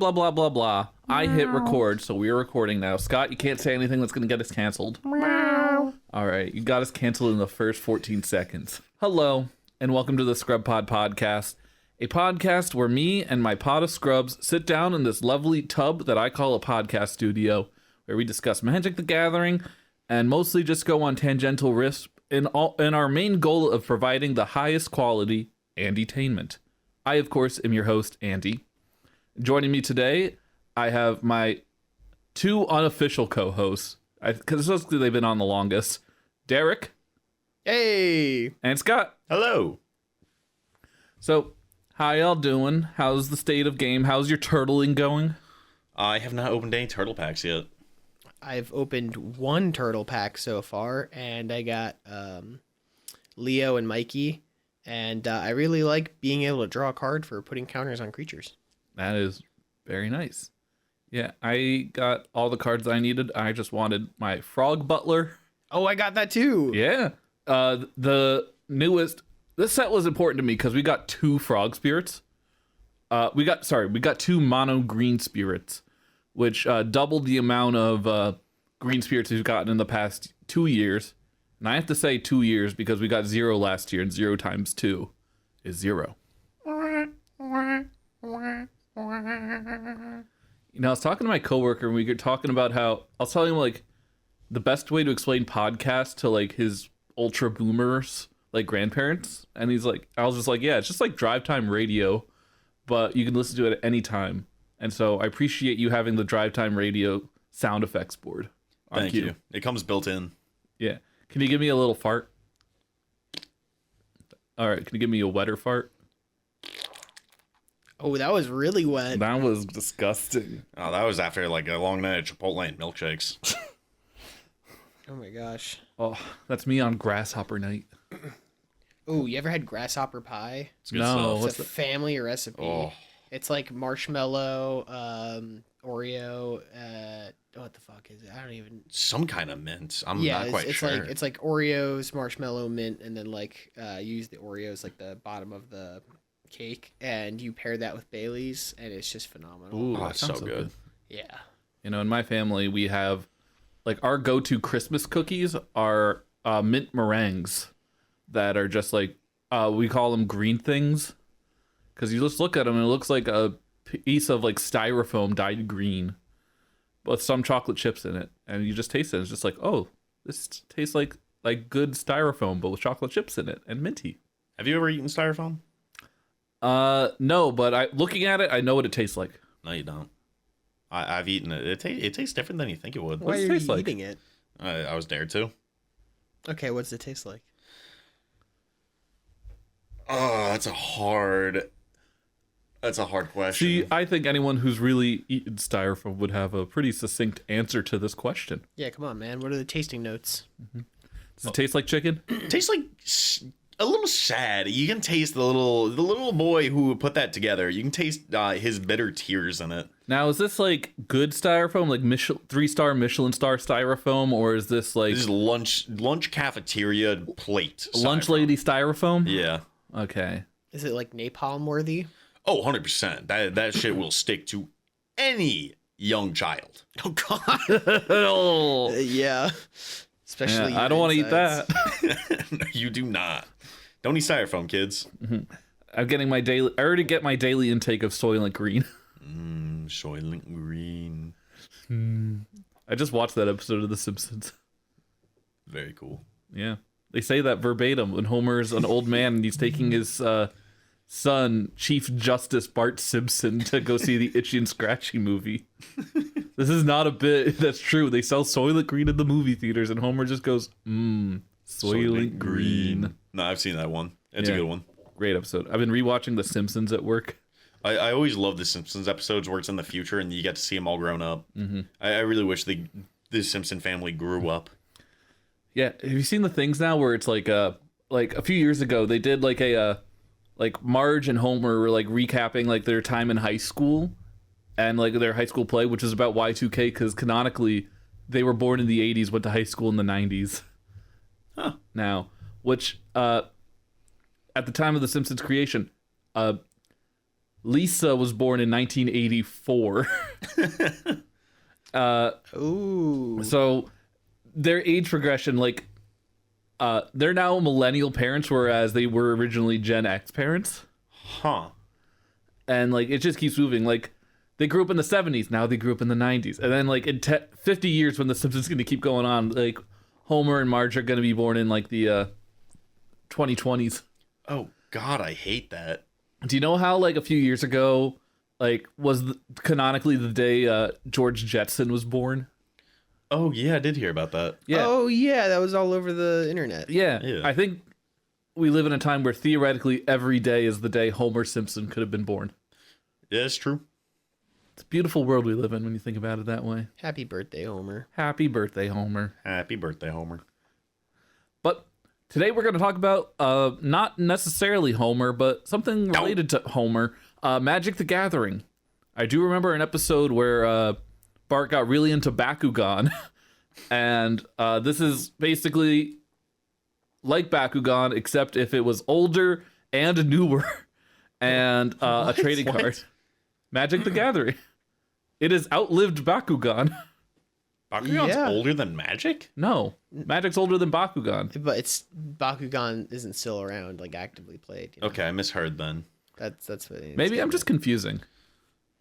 blah, blah, blah, blah. I hit record, so we're recording now. Scott, you can't say anything that's going to get us canceled. All right, you got us canceled in the first 14 seconds. Hello, and welcome to the Scrub Pod Podcast, a podcast where me and my pod of scrubs sit down in this lovely tub that I call a podcast studio, where we discuss Magic the Gathering and mostly just go on tangential riffs in our main goal of providing the highest quality Andy-tainment. I, of course, am your host, Andy. Joining me today, I have my two unofficial co-hosts, because they've been on the longest, Derek. Hey! And Scott. Hello. So, how y'all doing? How's the state of game? How's your turtling going? I have not opened any turtle packs yet. I've opened one turtle pack so far, and I got Leo and Mikey, and I really like being able to draw a card for putting counters on creatures. That is very nice. Yeah, I got all the cards I needed. I just wanted my Frog Butler. Oh, I got that too! Yeah. The newest... This set was important to me because we got two Frog Spirits. We got two Mono Green Spirits, which doubled the amount of green spirits we've gotten in the past 2 years. And I have to say 2 years because we got 0 last year, and 0 times 2 is 0. You know, I was talking to my coworker, and we were talking about how I was telling him like the best way to explain podcasts to like his ultra boomers, like grandparents, and he's like, I was just like, yeah, it's just like drive time radio, but you can listen to it at any time. And so I appreciate you having the drive time radio sound effects board. Thank you. It comes built in. Yeah. Can you give me a little fart? All right. Can you give me a wetter fart? Oh, that was really wet. That was disgusting. Oh, that was after like a long night at Chipotle and milkshakes. Oh my gosh. Oh, that's me on grasshopper night. Oh, you ever had grasshopper pie? It's good No. stuff. It's a family recipe. Oh. It's like marshmallow, Oreo, what the fuck is it? I don't even... Some kind of mint. I'm Yeah, not quite it's sure. like it's like Oreos, marshmallow, mint, and then like use the Oreos like the bottom of the cake, and you pair that with Bailey's, and it's just phenomenal. Ooh, Oh, that it's sounds so good. Yeah. You know, in my family, we have like our go-to Christmas cookies are mint meringues that are just like, we call them green things, because you just look at them and it looks like a piece of like styrofoam dyed green with some chocolate chips in it, and you just taste it. It's just like, oh, this tastes like good styrofoam, but with chocolate chips in it and minty. Have you ever eaten styrofoam? No, but looking at it, I know what it tastes like. No, you don't. I've eaten it. It tastes different than you think it would. Why does are it you taste like? eating it? I was dared to. Okay, what's it taste like? Oh, that's a hard question. See, I think anyone who's really eaten styrofoam would have a pretty succinct answer to this question. Yeah, come on, man. What are the tasting notes? Does it taste like chicken? It tastes like a little sad. You can taste the little boy who put that together. You can taste his bitter tears in it. Now, is this like good styrofoam, like 3-star Michelin star styrofoam, or is this like This is lunch cafeteria plate. lunch styrofoam. lady styrofoam? Yeah. Okay. Is it like napalm worthy? Oh, 100%. That shit will stick to any young child. Oh God. Oh, Yeah. Especially. I don't want to eat that. No, you do not. Don't eat styrofoam, kids. I'm getting my daily. I already get my daily intake of Soylent Green. Soylent Green. I just watched that episode of The Simpsons. Very cool. Yeah, they say that verbatim when Homer's an old man and he's taking his son, Chief Justice Bart Simpson, to go see the Itchy and Scratchy movie. This is not a bit. That's true. They sell Soylent Green in the movie theaters, and Homer just goes, Soylent Green. No, I've seen that one. It's Yeah. a good one. Great episode. I've been rewatching The Simpsons at work. I always love the Simpsons episodes where it's in the future and you get to see them all grown up. Mm-hmm. I really wish the Simpson family grew up. Yeah, have you seen the things now where it's like a few years ago they did like like Marge and Homer were like recapping like their time in high school and like their high school play, which is about Y2K because canonically they were born in the 80s, went to high school in the 90s. Huh. Now, which at the time of the Simpsons creation, Lisa was born in 1984. Ooh. So their age progression, like, they're now millennial parents, whereas they were originally Gen X parents. Huh. And, like, it just keeps moving. Like, they grew up in the 70s, now they grew up in the 90s. And then, like, in 50 years, when The Simpsons going to keep going on, like, Homer and Marge are going to be born in, like, the 2020s. Oh, God, I hate that. Do you know how, like, a few years ago, like, was canonically the day George Jetson was born? Oh, yeah, I did hear about that. Yeah. Oh yeah, that was all over the internet. Yeah. Yeah. I think we live in a time where theoretically every day is the day Homer Simpson could have been born. Yeah, it's true. It's a beautiful world we live in when you think about it that way. Happy birthday, Homer. Happy birthday, Homer. Happy birthday, Homer. But today we're going to talk about not necessarily Homer, but something related to Homer, Magic the Gathering. I do remember an episode where Bart got really into Bakugan, and this is basically like Bakugan, except if it was older and newer, and a trading card. Magic the Gathering. It has outlived Bakugan. Bakugan's Yeah. older than Magic? No, Magic's older than Bakugan. But it's Bakugan isn't still around, like actively played. You know? Okay, I misheard then. That's what. It Maybe I'm just confusing.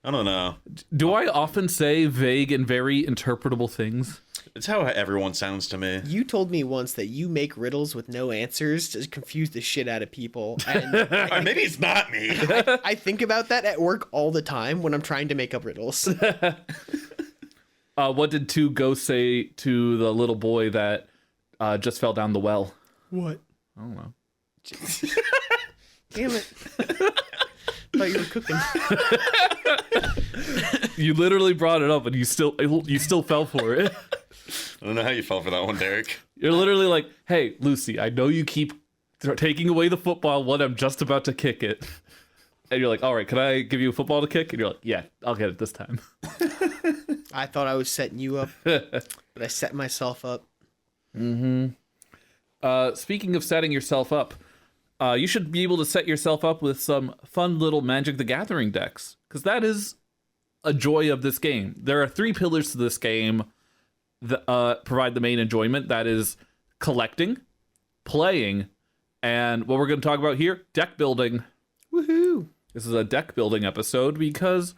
I don't know. Do I often say vague and very interpretable things? It's how everyone sounds to me. You told me once that you make riddles with no answers to confuse the shit out of people, and Or maybe it's not me. I think about that at work all the time when I'm trying to make up riddles. What did two ghosts say to the little boy that just fell down the well? What? I don't know. Damn it! Thought you were cooking. You literally brought it up, and you still fell for it. I don't know how you fell for that one, Derek. You're literally like, "Hey, Lucy, I know you keep taking away the football when I'm just about to kick it," and you're like, "All right, can I give you a football to kick?" And you're like, "Yeah, I'll get it this time." I thought I was setting you up, but I set myself up. Speaking of setting yourself up, you should be able to set yourself up with some fun little Magic the Gathering decks, because that is a joy of this game. There are 3 pillars to this game that provide the main enjoyment. That is collecting, playing, and what we're going to talk about here, deck building. Woohoo! This is a deck building episode because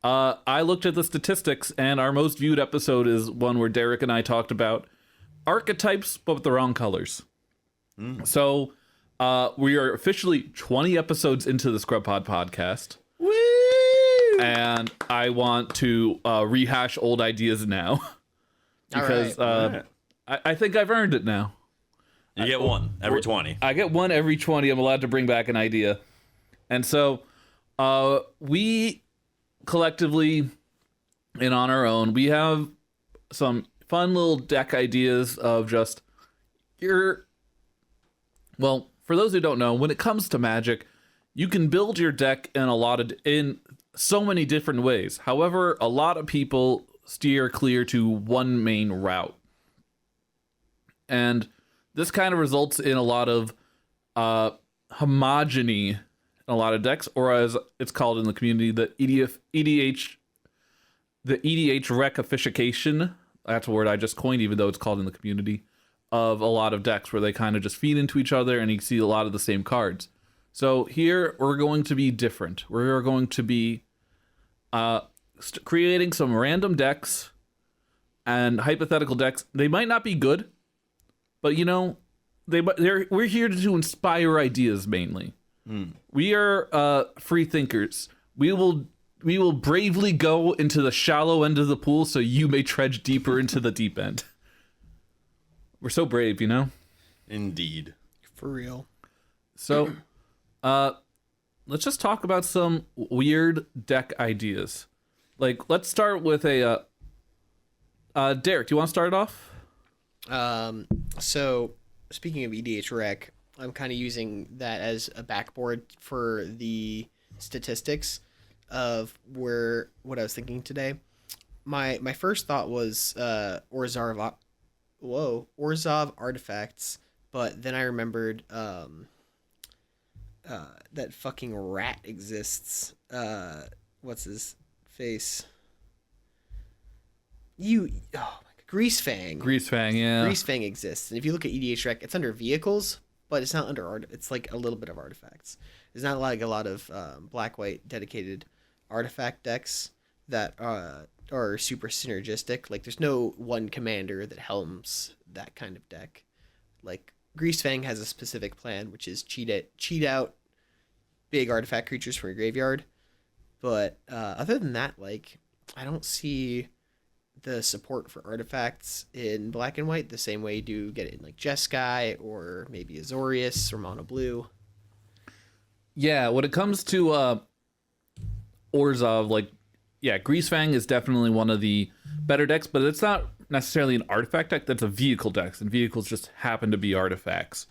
I looked at the statistics, and our most viewed episode is one where Derek and I talked about archetypes, but with the wrong colors. So we are officially 20 episodes into the Scrub Pod podcast. Woo! And I want to rehash old ideas now. Because Alright. I think I've earned it now. You get one every 20. I get one every 20. I'm allowed to bring back an idea. And so we collectively and on our own, we have some fun little deck ideas of just well, for those who don't know, when it comes to Magic, you can build your deck in so many different ways. However, a lot of people steer clear to one main route. And this kind of results in a lot of homogeny in a lot of decks, or as it's called in the community, the EDH rectification. That's a word I just coined, even though it's called in the community, of a lot of decks where they kind of just feed into each other and you see a lot of the same cards. So here we're going to be different. We're going to be creating some random decks and hypothetical decks. They might not be good, but you know, we're here to inspire ideas mainly. We are free thinkers. We will bravely go into the shallow end of the pool so you may trudge deeper into the deep end. We're so brave, you know? Indeed. For real. So, let's just talk about some weird deck ideas. Like, let's start with a Derek, do you want to start it off? So speaking of EDH Rec, I'm kind of using that as a backboard for the statistics of what I was thinking today. My first thought was Orzhov artifacts, but then I remembered that fucking rat exists. What's his face? Oh my God, Greasefang. Greasefang, yeah. Greasefang exists, and if you look at EDHREC, it's under vehicles, but it's not under art. It's like a little bit of artifacts. There's not like a lot of black-white dedicated artifact decks that are super synergistic. Like there's no one commander that helms that kind of deck. Like Greasefang has a specific plan, which is cheat out big artifact creatures from your graveyard. But other than that, like I don't see the support for artifacts in black and white the same way you do get it in like Jeskai or maybe Azorius or Mono Blue. Yeah, when it comes to Orzhov, like, yeah, Greasefang is definitely one of the better decks, but it's not necessarily an artifact deck. That's a vehicle deck, and vehicles just happen to be artifacts.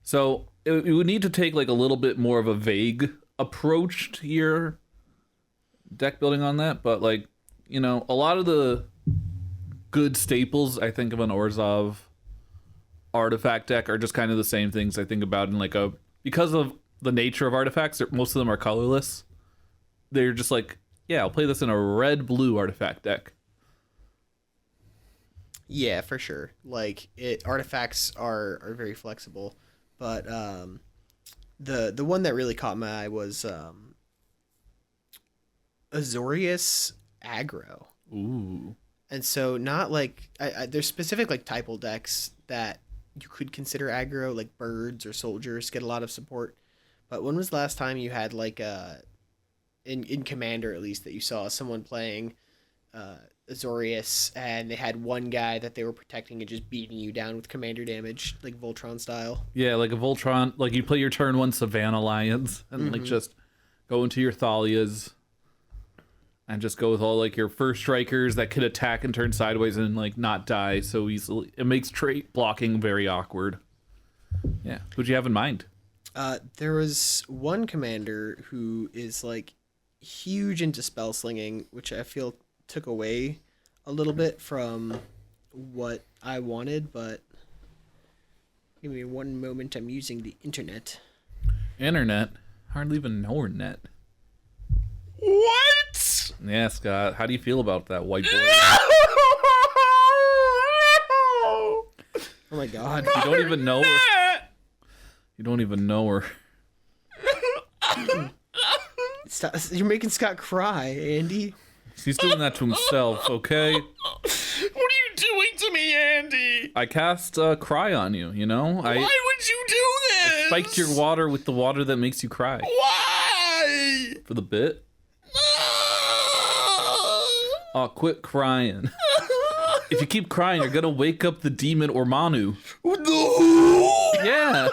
So it would need to take like a little bit more of a vague approach to your deck building on that. But like, you know, a lot of the good staples I think of an Orzhov artifact deck are just kind of the same things I think about in like because of the nature of artifacts, most of them are colorless. They're just like, yeah, I'll play this in a red-blue artifact deck. Yeah, for sure. Like artifacts are very flexible, but the one that really caught my eye was Azorius aggro. Ooh. And so not like there's specific like typal decks that you could consider aggro, like birds or soldiers get a lot of support. But when was the last time you had like in Commander at least that you saw someone playing Azorius and they had one guy that they were protecting and just beating you down with commander damage, like Voltron style? Yeah, like a Voltron, like you play your turn 1 Savannah Lions and like just go into your Thalias and just go with all like your first strikers that could attack and turn sideways and like not die so easily. It makes trait blocking very awkward. Yeah. Who'd you have in mind? There was one commander who is like huge into spell slinging, which I feel took away a little bit from what I wanted, but give me one moment. I'm using the internet. Internet? Hardly even know her net. What? Yeah, Scott. How do you feel about that white boy? Oh my god. You don't even know her. You don't even know her. Stop. You're making Scott cry, Andy. He's doing that to himself, okay? What are you doing to me, Andy? I cast Cry on you, you know? Why would you do this? Spiked your water with the water that makes you cry. Why? For the bit? Oh, quit crying. If you keep crying, you're gonna wake up the demon or Manu. Yeah.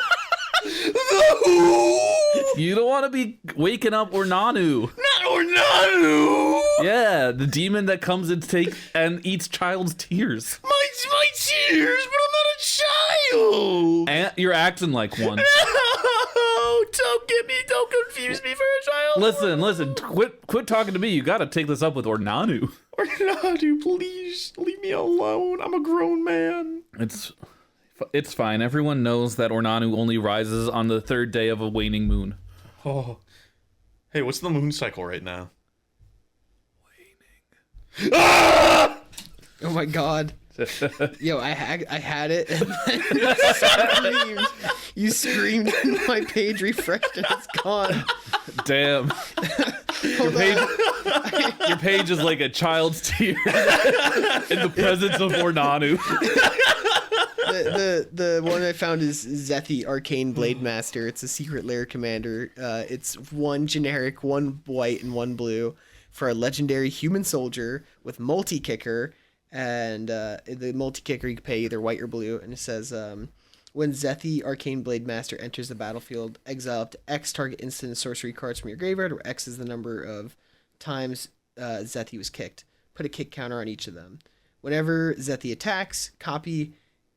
You don't want to be waking up Ornanu. Not Ornanu. Yeah, the demon that comes and eats child's tears. My tears, but I'm not a child. And you're acting like one. No, don't confuse me for a child. Listen, quit talking to me. You gotta take this up with Ornanu. Ornanu, please leave me alone. I'm a grown man. It's fine. Everyone knows that Ornanu only rises on the 3rd day of a waning moon. Oh. Hey, what's the moon cycle right now? Waning. Ah! Oh my god. Yo, I had it, and then you screamed, and my page refreshed, and it's gone. Damn. Your page is like a child's tear in the presence of Ornanu. The one I found is Zethi Arcane Blade Master. It's a secret lair commander. It's one generic, one white, and one blue for a legendary human soldier with multi-kicker. And the multi-kicker, you can pay either white or blue. And it says, when Zethi Arcane Blade Master enters the battlefield, exile up to X target instant and sorcery cards from your graveyard, where X is the number of times Zethi was kicked. Put a kick counter on each of them. Whenever Zethi attacks, copy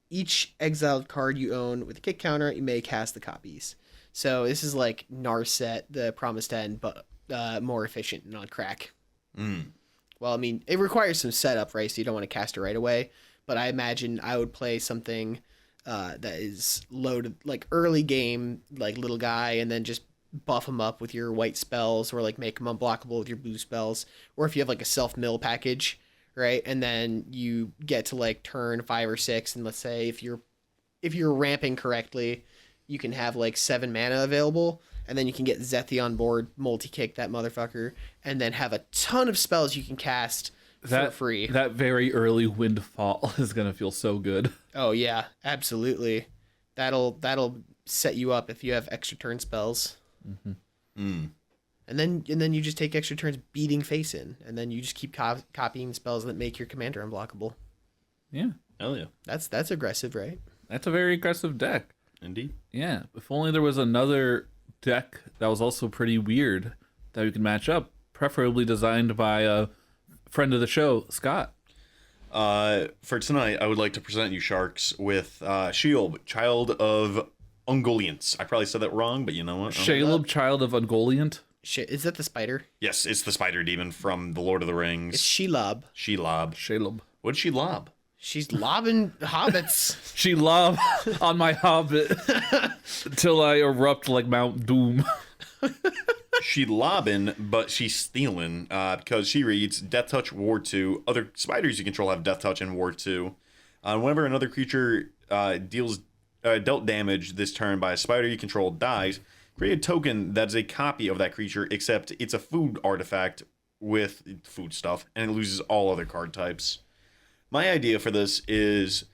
each exiled card you own with a kick counter. You may cast the copies. So this is like Narset, the Promised End, but more efficient and on crack. Well, I mean, it requires some setup, right? So you don't want to cast it right away. But I imagine I would play something that is loaded, like early game, like little guy, and then just buff them up with your white spells, or like make them unblockable with your blue spells, or if you have like a self-mill package, right? And then you get to like turn 5 or 6, and let's say if you're ramping correctly, you can have like 7 mana available, and then you can get Zethi on board, multi-kick that motherfucker, and then have a ton of spells you can cast for free. That very early windfall is gonna feel so good. Oh yeah, absolutely. That'll set you up if you have extra turn spells. And then you just take extra turns beating face in, and then you just keep copying spells that make your commander unblockable. Yeah, Hell yeah. That's aggressive, right? that's a very aggressive deck. Indeed. Yeah, if only there was another deck that was also pretty weird that we could match up, preferably designed by a friend of the show, Scott. For tonight, I would like to present you, Sharks, with Sheol, Child of Ungoliant. I probably said that wrong, but you know what? Shelob, Child of Ungoliant. Shit, is that the spider? Yes, it's the spider demon from The Lord of the Rings. It's Shelob. Shelob. Shelob. What'd she lob? She's lobbing hobbits. She lob on my hobbit till I erupt like Mount Doom. She lobbing, but she's stealing because she reads Death Touch War 2. Other spiders you control have Death Touch in War 2. Whenever another creature dealt damage this turn by a spider you control dies, create a token that's a copy of that creature, except it's a food artifact with food stuff, and it loses all other card types. My idea for this is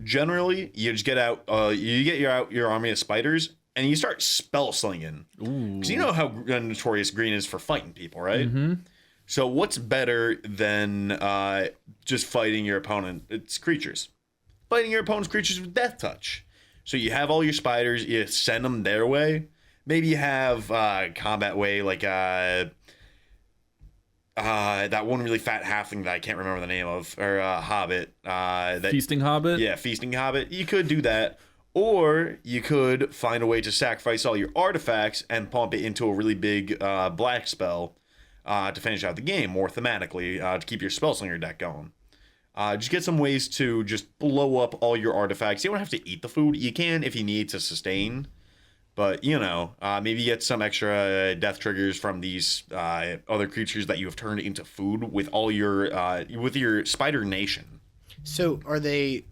generally you just get out, you get your army of spiders, and you start spell slinging. Because you know how notorious green is for fighting people, right? Mm-hmm. So what's better than just fighting your opponent's creatures? Fighting your opponent's creatures with Death Touch. So you have all your spiders, you send them their way. Maybe you have combat way, like that one really fat halfling that I can't remember the name of, or Hobbit. Feasting Hobbit? Yeah, Feasting Hobbit. You could do that. Or you could find a way to sacrifice all your artifacts and pump it into a really big black spell to finish out the game more thematically, to keep your Spellslinger deck going. Just get some ways to just blow up all your artifacts. You don't have to eat the food. You can if you need to sustain. But, you know, maybe get some extra death triggers from these other creatures that you have turned into food with all your with your Spider Nation. So are they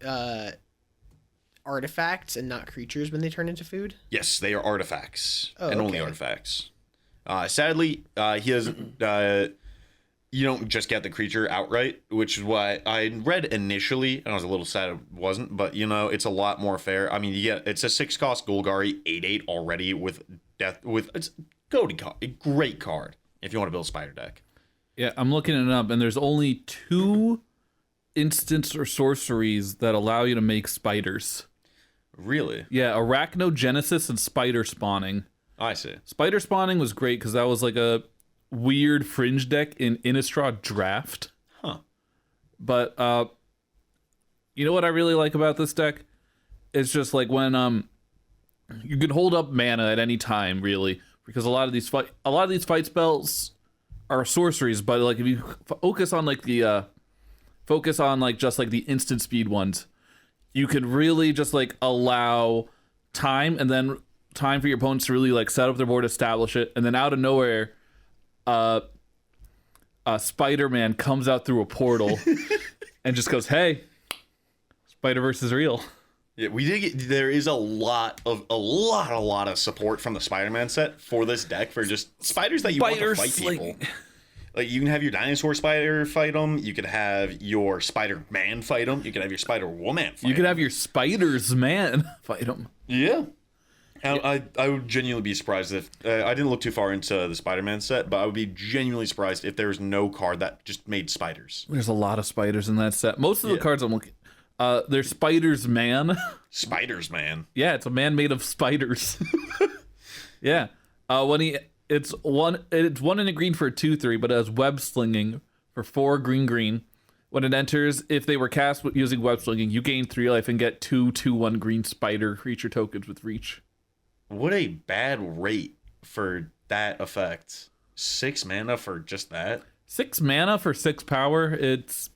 artifacts and not creatures when they turn into food? Yes, they are artifacts, Oh, and only okay. artifacts. Sadly, he doesn't. You don't just get the creature outright, which is why I read initially, and I was a little sad it wasn't. But you know, it's a lot more fair. I mean, it's a 6-cost Golgari 8/8 already with death. It's a great card if you want to build a spider deck. Yeah, I'm looking it up, and there's only 2 instants or sorceries that allow you to make spiders. Really? Yeah, Arachnogenesis and Spider Spawning. I see. Spider Spawning was great because that was like a weird fringe deck in Innistrad Draft. Huh. But you know what I really like about this deck? It's just like when you can hold up mana at any time, really, because a lot of these fight spells are sorceries, but like if you focus on like the just like the instant speed ones, you can really just like allow time and then time for your opponents to really like set up their board, establish it, and then out of nowhere Spider-Man comes out through a portal and just goes, "Hey, Spider-Verse is real." Yeah, we did get. There is a lot of support from the Spider-Man set for this deck for just spiders that you want to fight people. Like you can have your dinosaur spider fight them. You could have your Spider-Man fight them. You could have your Spider-Woman fight You could have your Spiders man fight them. Yeah. I would genuinely be surprised if I didn't look too far into the Spider-Man set, but I would be genuinely surprised if there was no card that just made spiders. There's a lot of spiders in that set. Most of the cards I'm looking, there's Spiders man. Spiders, man. Yeah, it's a man made of spiders. Yeah. It's one in a green for a 2/3, but it has web slinging for 4 green. When it enters, if they were cast using web slinging, you gain 3 life and get 2/2/1 green spider creature tokens with reach. What a bad rate for that effect. 6 mana for just that? 6 mana for 6 power. It's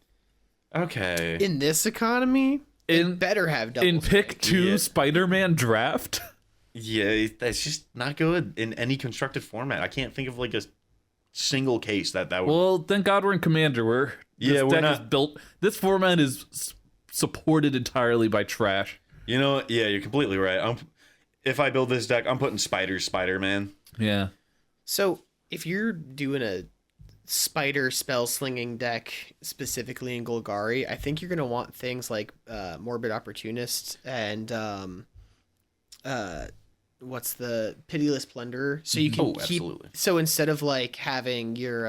Okay. In this economy, it better have double in strike. pick 2 Yeah. Spider-Man draft. Yeah, that's just not good in any constructed format. I can't think of like a single case that would. Well, thank God we're in Commander. This we're deck not is built. This format is supported entirely by trash. You know, yeah, you're completely right. If I build this deck, I'm putting Spider-Man. Yeah. So if you're doing a spider spell slinging deck specifically in Golgari, I think you're gonna want things like Morbid Opportunist and what's the Pitiless Plunderer. So you can keep. Absolutely. So instead of like having your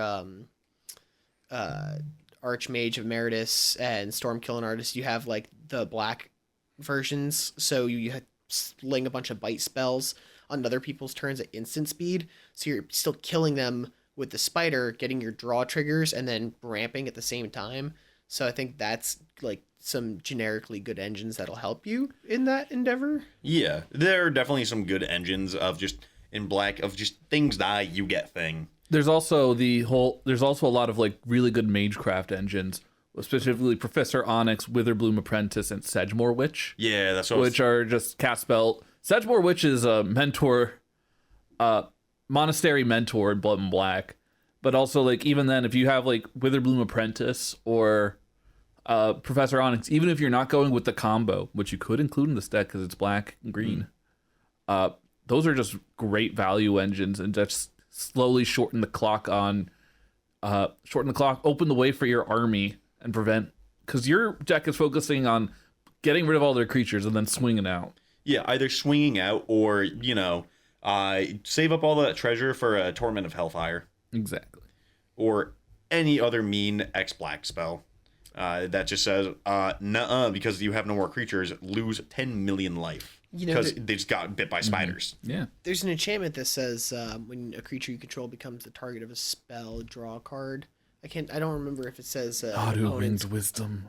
Archmage of Emeritus and Stormkilling Artist, you have like the black versions. So you sling a bunch of bite spells on other people's turns at instant speed. So you're still killing them with the spider, getting your draw triggers, and then ramping at the same time. So I think that's like some generically good engines that'll help you in that endeavor. Yeah, there are definitely some good engines of just in black of just things die, you get thing. There's also there's also a lot of like really good Magecraft engines, specifically Professor Onyx, Witherbloom Apprentice, and Sedgemoor Witch. Yeah, that's what which are just cast spell. Sedgemoor Witch is a mentor, monastery mentor in Blood and Black, but also like even then, if you have like Witherbloom Apprentice or Professor Onyx, even if you're not going with the combo, which you could include in this deck because it's black and green, those are just great value engines and just slowly shorten the clock, open the way for your army and prevent, because your deck is focusing on getting rid of all their creatures and then swinging out. Yeah, either swinging out or, save up all that treasure for a Torment of Hellfire. Exactly. Or any other mean X-Black spell that just says, nuh-uh, because you have no more creatures, lose 10 million life. Because they just got bit by spiders. Yeah. There's an enchantment that says when a creature you control becomes the target of a spell, draw a card. I don't remember if it says Auto Winged Wisdom.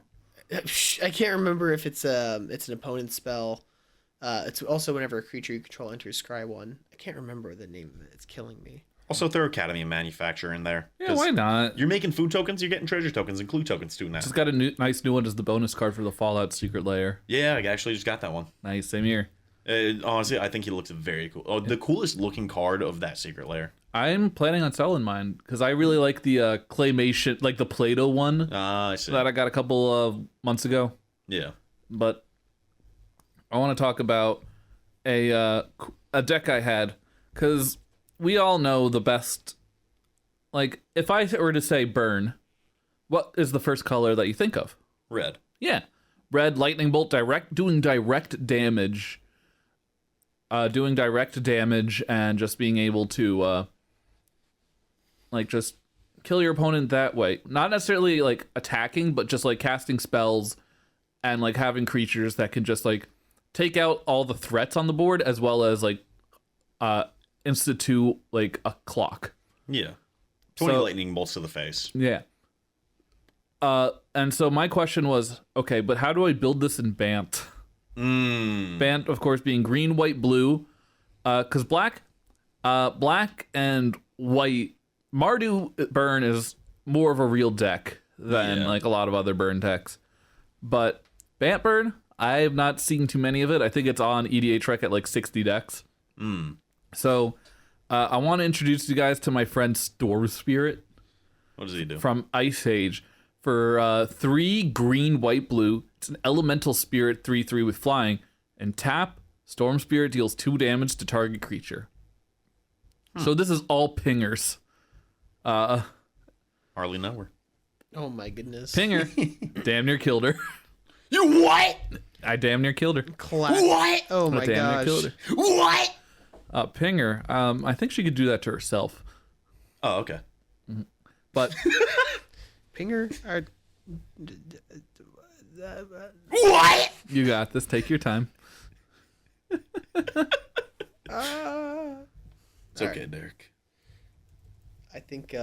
I can't remember if it's an opponent's spell. It's also whenever a creature you control enters Scry 1. I can't remember the name of it. It's killing me. Also throw Academy of Manufacture in there. Yeah, why not? You're making food tokens, you're getting treasure tokens and clue tokens too now. Just got a nice new one as the bonus card for the Fallout Secret Lair. Yeah, I actually just got that one. Nice, same here. Honestly, I think he looks very cool. Oh, the coolest looking card of that Secret Lair. I'm planning on selling mine because I really like the claymation, like the Play-Doh one I see. that I got a couple of months ago. Yeah. But I want to talk about a deck I had, because we all know the best. Like, if I were to say burn, what is the first color that you think of? Red. Yeah, red. Lightning bolt, doing direct damage, and just being able to just kill your opponent that way. Not necessarily like attacking, but just like casting spells and like having creatures that can just like take out all the threats on the board, as well as like institute like a clock. Yeah. 20 lightning bolts to the face. Yeah. And so my question was, okay, but how do I build this in Bant? Bant, of course, being green, white, blue. Because black and white, Mardu Burn is more of a real deck than like a lot of other burn decks. But Bant Burn, I have not seen too many of it. I think it's on EDH Rec at like 60 decks. So I want to introduce you guys to my friend Storm Spirit. What does he do? From Ice Age. For 3 green, white, blue. It's an elemental spirit 3/3 with flying. And tap, Storm Spirit deals 2 damage to target creature. So this is all pingers. Hardly know her. Oh my goodness. Pinger. Damn near killed her. You what? I damn near killed her. What? Oh my Damn near gosh. killed her. What? Pinger. I think she could do that to herself. Oh, okay. But Pinger are... What? you got this. Take your time. It's okay, Derek. I think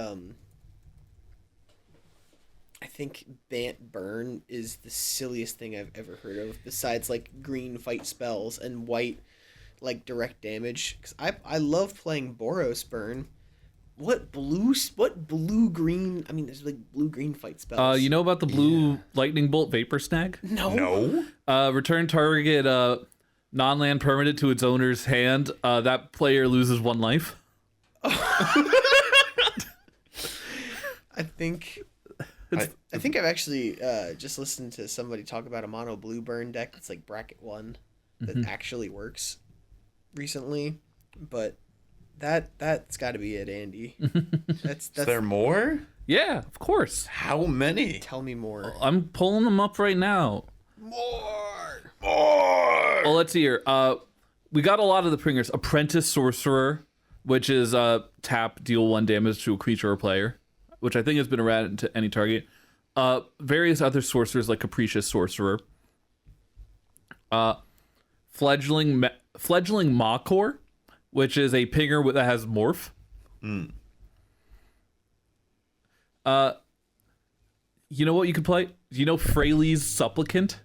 Bant Burn is the silliest thing I've ever heard of, besides like green fight spells and white like direct damage. Because I love playing Boros Burn. What blue green? I mean, there's like blue green fight spells. You know about the blue lightning bolt vapor snag? No. No? Return target non-land permanent to its owner's hand, that player loses 1 life. I think I've actually just listened to somebody talk about a mono blue burn deck that's like bracket 1 that actually works recently, but that's got to be it, Andy. That's Is there more? Yeah, of course. How many? tell me more. I'm pulling them up right now. More. Well, let's see here. We got a lot of the pringers. Apprentice Sorcerer, which is tap, deal 1 damage to a creature or player, which I think has been around to any target. Various other sorcerers like Capricious Sorcerer. Fledgling Mawkor, which is a pinger that has morph. You know what you could play? Do you know Freyle's Supplicant?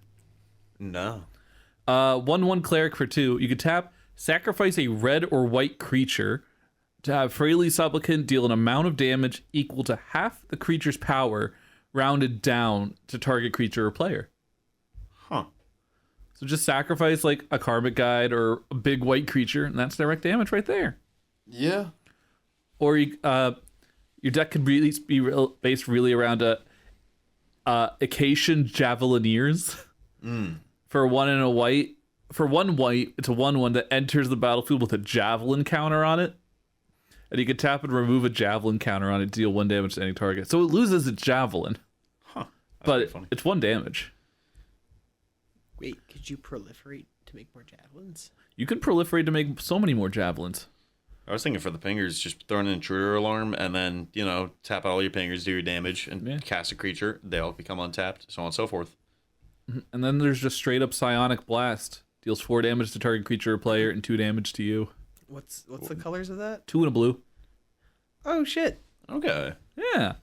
No. 1/1 cleric for 2. You could tap, sacrifice a red or white creature to have Freyle's Supplicant deal an amount of damage equal to half the creature's power, rounded down to target creature or player. Huh. So just sacrifice like a Karmic Guide or a big white creature, and that's direct damage right there. Yeah. Or you, your deck could really be based really around Acacian Javelineers. For 1 and a white. For 1 white, it's a 1/1 that enters the battlefield with a javelin counter on it. And you can tap and remove a javelin counter on it, deal 1 damage to any target. So it loses its javelin. Huh. But it's 1 damage. Wait, could you proliferate to make more javelins? You can proliferate to make so many more javelins. I was thinking for the pingers, just throw an intruder alarm and then, tap out all your pingers, do your damage, and cast a creature. They'll become untapped, so on and so forth. And then there's just straight up Psionic Blast. Deals 4 damage to target creature or player and 2 damage to you. What's the colors of that? 2 and a blue. Oh shit. Okay. Yeah.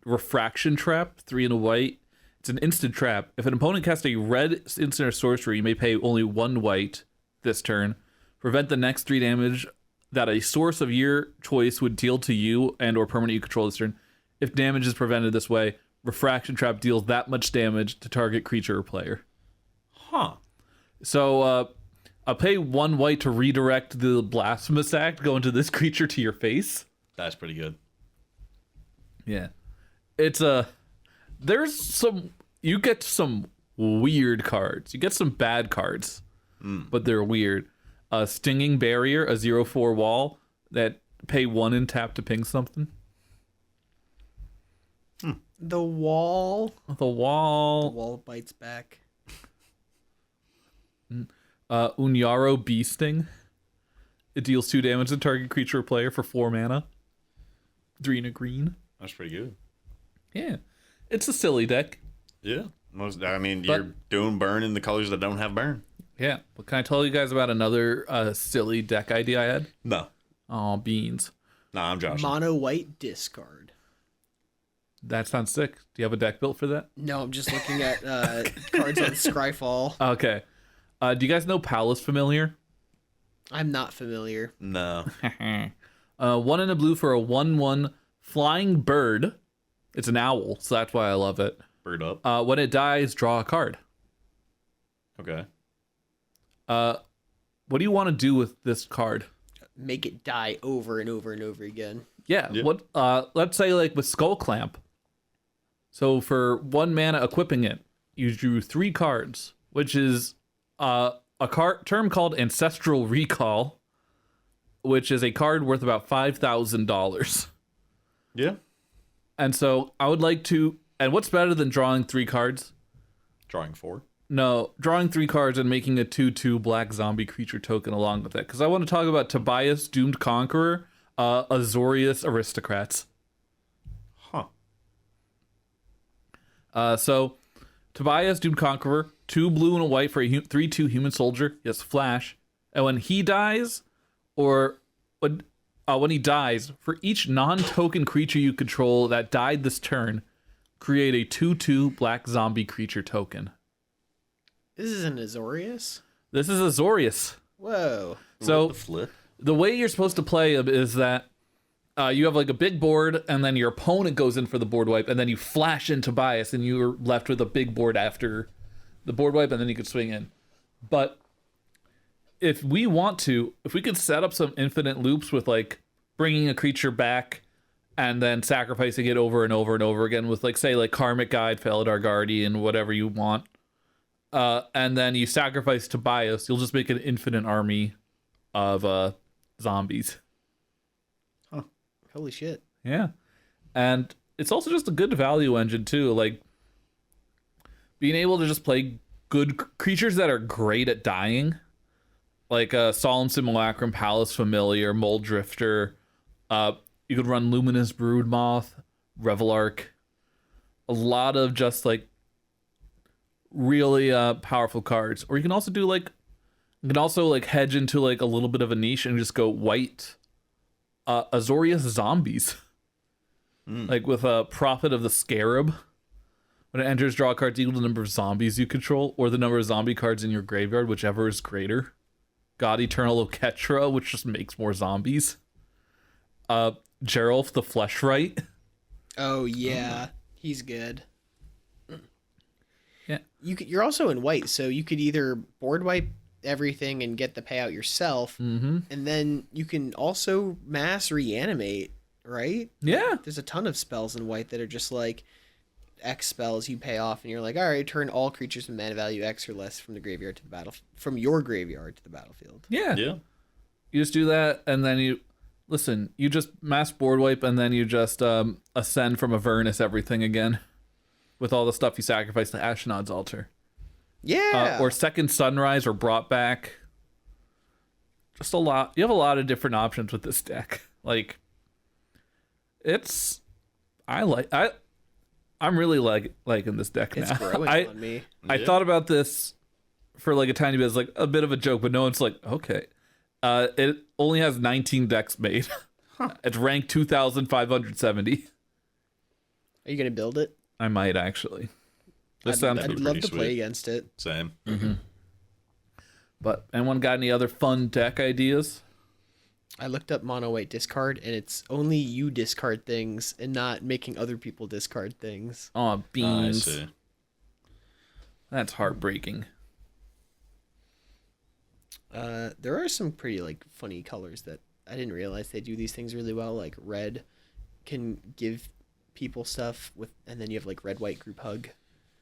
Refraction Trap, 3 and a white. It's an instant trap. If an opponent casts a red instant or sorcery, you may pay only 1 white this turn. Prevent the next 3 damage that a source of your choice would deal to you and or permanent you control this turn. If damage is prevented this way, Refraction Trap deals that much damage to target creature or player. Huh. So I'll pay 1 white to redirect the Blasphemous Act going to this creature to your face. That's pretty good. Yeah. It's there's some, you get some weird cards. You get some bad cards, but they're weird. Stinging Barrier, a 0/4 wall that pay 1 and tap to ping something. The wall. The wall. The wall bites back. Unyaro Beasting. It deals 2 damage to target creature or player for 4 mana. 3 and a green. That's pretty good. Yeah. It's a silly deck. Yeah. You're doing burn in the colors that don't have burn. Yeah. But can I tell you guys about another silly deck idea I had? No. Oh, beans. Nah, I'm Josh. Mono white discard. That sounds sick. Do you have a deck built for that? No, I'm just looking at cards on Scryfall. Okay. Do you guys know Palace Familiar? I'm not familiar. No. 1 and a blue for a 1/1 flying bird. It's an owl, so that's why I love it. Bird up. When it dies, draw a card. Okay. What do you want to do with this card? Make it die over and over and over again. Yeah. Yeah. What? Let's say like with Skull Clamp. So for 1 mana equipping it, you drew 3 cards, which is a term called Ancestral Recall, which is a card worth about $5,000. Yeah. And so I would like to. And what's better than drawing 3 cards? Drawing 4. No, drawing 3 cards and making a 2/2 black zombie creature token along with it. Because I want to talk about Tobias Doomed Conqueror, Azorius Aristocrats. Huh. So Tobias Doomed Conqueror, 2 blue and a white for a 3/2 human soldier. Yes, flash. And when he dies, or when he dies, for each non-token creature you control that died this turn, create a 2/2 black zombie creature token. This is an Azorius? This is Azorius. Whoa. So What the flip? the way you're supposed to play him is that you have like a big board, and then your opponent goes in for the board wipe, and then you flash in Tobias, and you're left with a big board after the board wipe, and then you can swing in. But if we want to, if we could set up some infinite loops with like bringing a creature back and then sacrificing it over and over and over again with like, say, like Karmic Guide, Felidar Guardian, whatever you want, and then you sacrifice Tobias, you'll just make an infinite army of zombies. Holy shit. Yeah. And it's also just a good value engine too, like being able to just play good creatures that are great at dying, like Solemn Simulacrum, Palace Familiar, Mold Drifter. You could run Luminous Broodmoth, Revelark. A lot of just like really powerful cards. Or you can also do like, you can also like hedge into like a little bit of a niche and just go white Azorius Zombies. Like with a Prophet of the Scarab. When it enters, draw cards equal to the number of zombies you control, or the number of zombie cards in your graveyard, whichever is greater. God Eternal Oketra, which just makes more zombies. Geralf the Fleshwright. Oh yeah, he's good. Yeah. You're also in white, so you could either board wipe everything and get the payout yourself, and then you can also mass reanimate, right? Yeah. There's a ton of spells in white that are just like X spells you pay off, and you're like, all right, turn all creatures with mana value X or less from the graveyard to the from your graveyard to the battlefield. Yeah. Yeah. You just do that, and then you just mass board wipe, and then you just ascend from Avernus everything again with all the stuff you sacrificed to Ashnod's altar. Yeah. Or Second Sunrise or Brought Back. Just a lot. You have a lot of different options with this deck. Like, I'm really liking this deck it's now. growing on me. I thought about this for like a tiny bit as like a bit of a joke, but no one's like, okay. It only has 19 decks made. It's ranked 2,570. Are you gonna build it? I might actually. This I'd sounds love pretty to play sweet. against it. Same. But anyone got any other fun deck ideas? I looked up mono white discard, and it's only you discard things and not making other people discard things. Oh, I beans. see. That's heartbreaking. There are some pretty like funny colors that I didn't realize they do these things really well. Like red can give people stuff with, and then you have like red white group hug.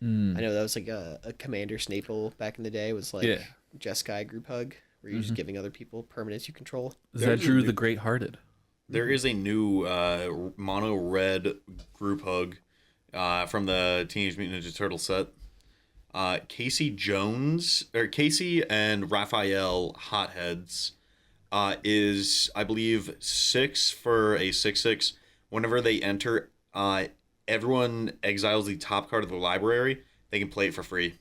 I know that was like a commander staple back in the day. Was like Yeah. Jeskai group hug, where you're just giving other people permanents you control. Zedru the Great Hearted. There is a new mono red group hug from the Teenage Mutant Ninja Turtle set. Casey and Raphael Hotheads is, I believe, 6 for a 6/6. Whenever they enter, everyone exiles the top card of the library. They can play it for free.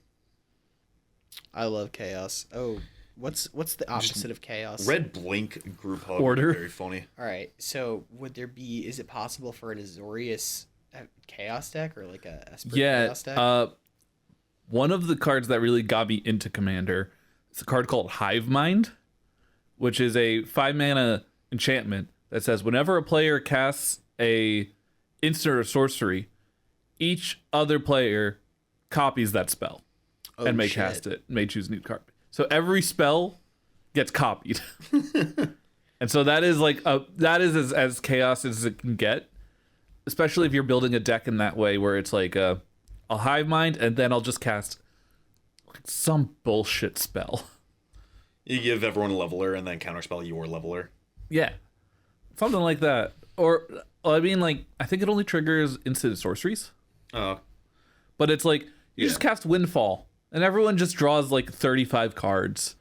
I love chaos. Oh, what's the opposite of chaos? Red blink group hug. Order. Very funny. All right. So is it possible for an Azorius chaos deck or like a Esper Yeah. chaos deck? One of the cards that really got me into Commander is a card called Hive Mind, which is a 5-mana enchantment that says whenever a player casts a instant or sorcery, each other player copies that spell and may shit. cast it, may choose a new card. So every spell gets copied. And so that is like that is as chaos as it can get, especially if you're building a deck in that way where it's like I'll Hive Mind and then I'll just cast like some bullshit spell. You give everyone a leveler and then counterspell your leveler. Yeah. Something like that. Or I mean, like, I think it only triggers instant sorceries. Oh, But it's like you just cast Windfall and everyone just draws like 35 cards.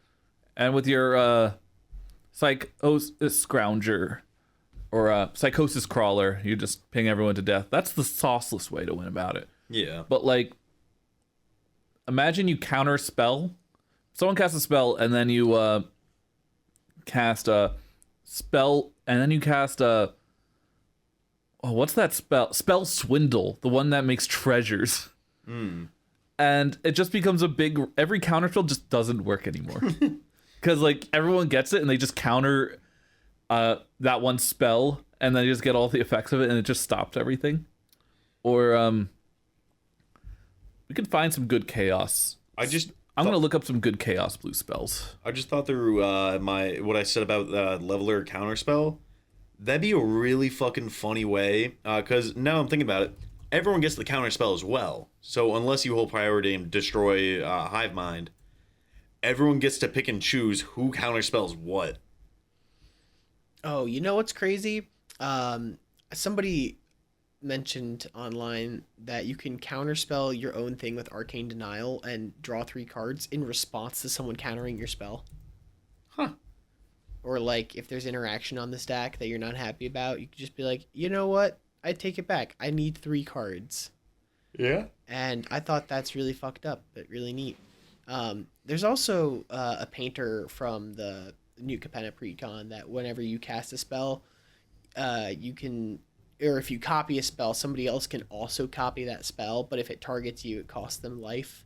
And with your Psychosis Scrounger or Psychosis Crawler, you just ping everyone to death. That's the sauceless way to win about it. yeah. But like, imagine you counter spell. Someone casts a spell, and then you cast a spell, and then you cast a. Oh, what's that spell? Spell Swindle, the one that makes treasures. And it just becomes a big. Every counter spell just doesn't work anymore, because like everyone gets it, and they just counter that one spell, and then you just get all the effects of it, and it just stops everything. Or we could find some good chaos. I'm gonna look up some good Chaos Blue spells. I just thought through what I said about leveler counterspell. That'd be a really fucking funny way. Because now I'm thinking about it, everyone gets the counterspell as well. So unless you hold priority and destroy Hive Mind, everyone gets to pick and choose who counterspells what. Oh, you know what's crazy? Somebody mentioned online that you can counterspell your own thing with Arcane Denial and draw 3 cards in response to someone countering your spell. Huh. Or like if there's interaction on the stack that you're not happy about, you could just be like, you know what? I take it back. I need 3 cards. Yeah. And I thought that's really fucked up, but really neat. There's also a painter from the New Capenna Precon that whenever you cast a spell, you can, or if you copy a spell, somebody else can also copy that spell, but if it targets you, it costs them life.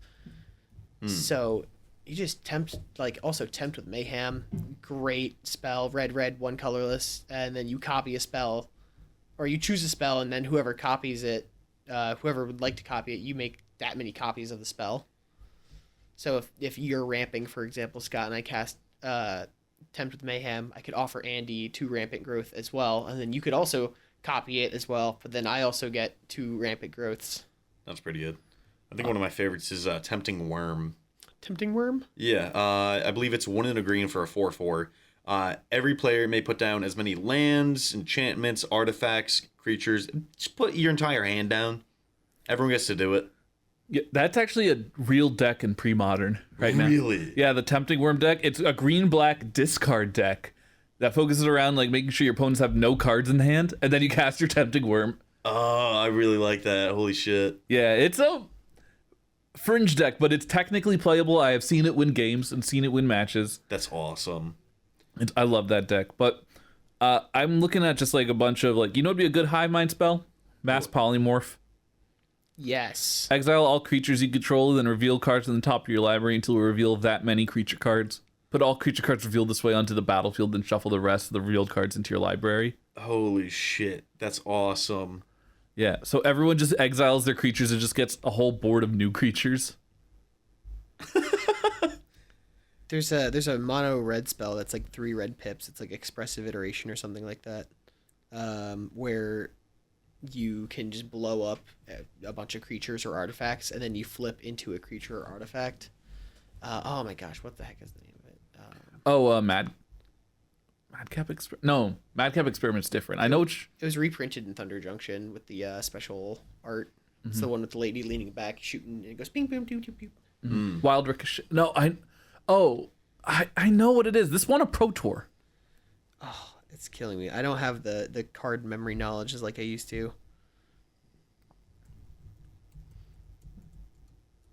So you just tempt with Mayhem. Great spell, red, 1 colorless, and then you copy a spell, or you choose a spell, and then whoever copies it, whoever would like to copy it, you make that many copies of the spell. So if you're ramping, for example, Scott, and I cast Tempt with Mayhem, I could offer Andy 2 Rampant Growth as well, and then you could also copy it as well, but then I also get 2 Rampant Growths. That's pretty good. I think one of my favorites is Tempting Worm. Tempting Worm? Yeah, I believe it's 1 and a green for a 4/4. Every player may put down as many lands, enchantments, artifacts, creatures. Just put your entire hand down. Everyone gets to do it. Yeah, that's actually a real deck in pre-modern right now. Really? Yeah, the Tempting Worm deck. It's a green-black discard deck that focuses around like making sure your opponents have no cards in hand, and then you cast your Tempting Worm. Oh, I really like that. Holy shit. Yeah, it's a fringe deck, but it's technically playable. I have seen it win games and seen it win matches. That's awesome. I love that deck, but I'm looking at just like a bunch of like, you know what'd be a good Hive Mind spell? Mass Polymorph. Yes. Exile all creatures you control, then reveal cards on the top of your library until you reveal that many creature cards. Put all creature cards revealed this way onto the battlefield, then shuffle the rest of the revealed cards into your library. Holy shit. That's awesome. Yeah, so everyone just exiles their creatures and just gets a whole board of new creatures. There's a mono red spell that's like 3 red pips. It's like Expressive Iteration or something like that, where you can just blow up a bunch of creatures or artifacts, and then you flip into a creature or artifact. Oh my gosh, what the heck is the name of it? Madcap Experiment? No, Madcap Experiment's different. I know which... It was reprinted in Thunder Junction with the special art. It's the one with the lady leaning back, shooting, and it goes ping, boom, doo, doo, doo. Wild Ricochet. No, I know what it is. This won a Pro Tour. Oh, it's killing me. I don't have the card memory knowledge as like I used to.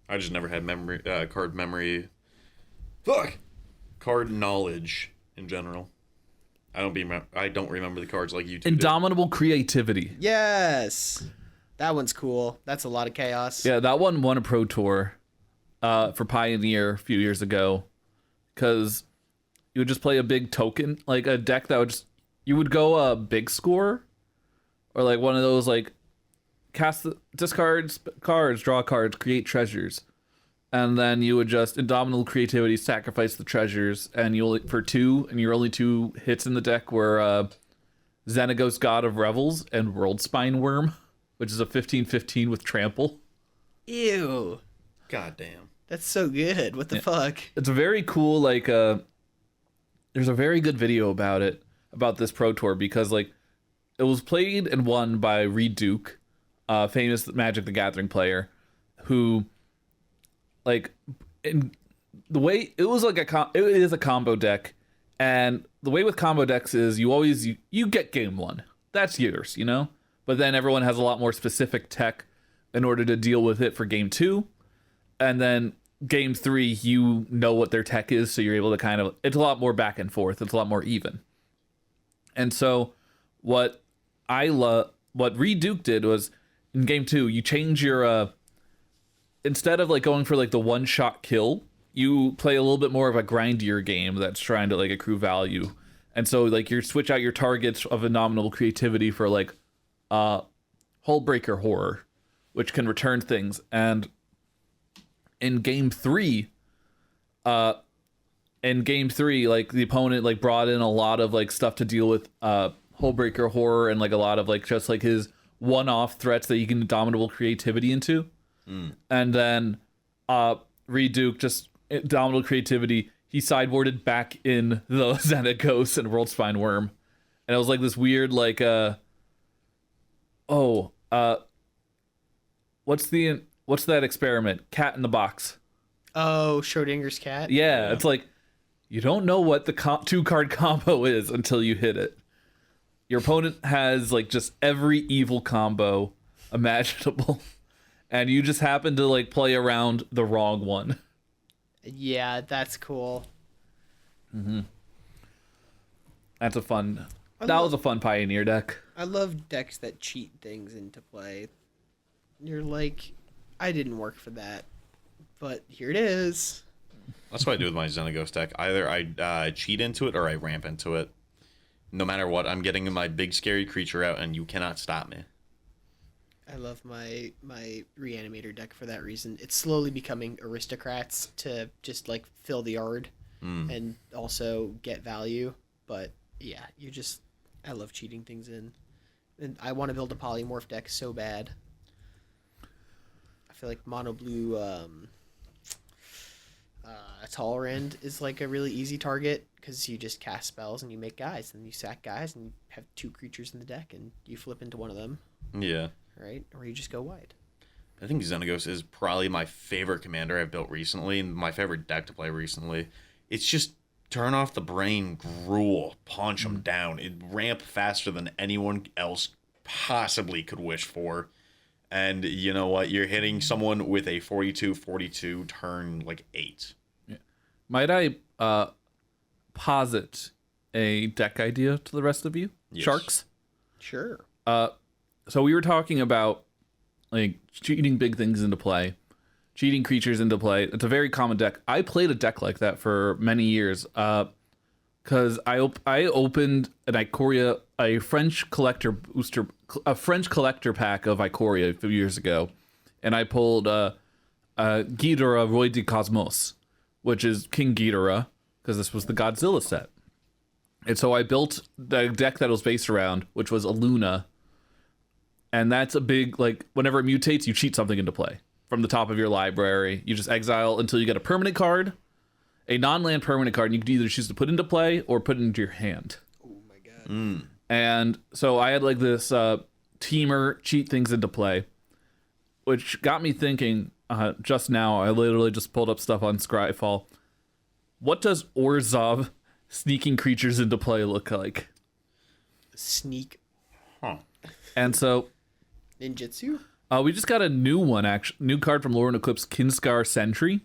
I just never had card memory. Card knowledge in general. I don't remember the cards like you two. Indomitable Creativity. Yes, that one's cool. That's a lot of chaos. Yeah, that one won a Pro Tour for Pioneer a few years ago, because you would just play a big token, like a deck that would just, you would go a big score, or like one of those like cast discards cards, draw cards, create treasures, and then you would just Indomitable Creativity, sacrifice the treasures, and you only for 2, and your only 2 hits in the deck were Xenagos, God of Revels, and Worldspine Worm, which is a 15/15 with trample. Ew. God damn. That's so good. What the fuck? It's a very cool, like, there's a very good video about it, about this Pro Tour, because, like, it was played and won by Reed Duke, famous Magic the Gathering player, who, like, in the way, it was like it is a combo deck, and the way with combo decks is you get game 1. That's yours, you know? But then everyone has a lot more specific tech in order to deal with it for game 2, and then game 3, you know what their tech is, so you're able to kind of, it's a lot more back and forth, it's a lot more even. And so what Reed Duke did was, in game 2, you change your instead of like going for like the one shot kill, you play a little bit more of a grindier game that's trying to like accrue value. And so like you switch out your targets of Indomitable Creativity for like Hullbreaker Horror, which can return things. And in game 3, in game 3, like the opponent like brought in a lot of like stuff to deal with Hullbreaker Horror and like a lot of like just like his one-off threats that you can indomitable creativity into. And then Reduke just indomitable creativity. He sideboarded back in the Xenagos and World Spine Worm. And it was like this weird like what's that experiment? Cat in the box. Oh, Schrodinger's cat. Yeah, it's like you don't know what the 2-card combo is until you hit it. Your opponent has like just every evil combo imaginable, and you just happen to like play around the wrong one. Yeah, that's cool. That's a fun. That was a fun Pioneer deck. I love decks that cheat things into play. You're like, I didn't work for that, but here it is. That's what I do with my Xenagos deck. Either I cheat into it or I ramp into it. No matter what, I'm getting my big scary creature out, and you cannot stop me. I love my Reanimator deck for that reason. It's slowly becoming aristocrats to just like fill the yard and also get value. But yeah, I love cheating things in. And I want to build a polymorph deck so bad. I feel like mono blue Talrand is like a really easy target because you just cast spells and you make guys and you sack guys and you have 2 creatures in the deck and you flip into one of them. Yeah. Right? Or you just go wide. I think Xenagos is probably my favorite commander I've built recently, and my favorite deck to play recently. It's just turn off the brain, gruel, punch them down. It ramp faster than anyone else possibly could wish for. And you know what? You're hitting someone with a 42-42 turn like 8. Yeah. Might I posit a deck idea to the rest of you? Yes. Sharks? Sure. So we were talking about like cheating big things into play, cheating creatures into play. It's a very common deck. I played a deck like that for many years because I opened an Ikoria, a French collector pack of Ikoria a few years ago, and I pulled Ghidorah Roi de Cosmos, which is King Ghidorah, because this was the Godzilla set. And so I built the deck that it was based around, which was a Luna. And that's a big, like, whenever it mutates, you cheat something into play. From the top of your library, you just exile until you get a permanent card, a non-land permanent card, and you can either choose to put into play or put it into your hand. Oh my god. And so I had, like, this teamer cheat things into play, which got me thinking, just now, I literally just pulled up stuff on Scryfall. What does Orzhov sneaking creatures into play look like? Sneak. Huh. And so Ninjutsu? we just got a new one, actually. New card from Lore and Eclipse, Kinscar Sentry.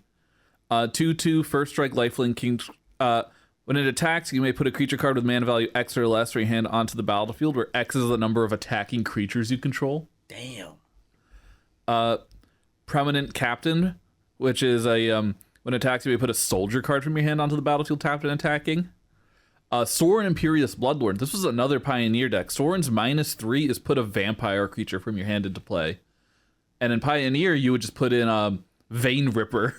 2/2, first strike, lifelink, king. When it attacks, you may put a creature card with mana value X or less from your hand onto the battlefield, where X is the number of attacking creatures you control. Damn. Prominent Captain, which is a when it attacks, you may put a soldier card from your hand onto the battlefield tapped and attacking. Sorin Imperious Bloodlord. This was another Pioneer deck. Sorin's -3 is put a vampire creature from your hand into play. And in Pioneer, you would just put in Vein Ripper,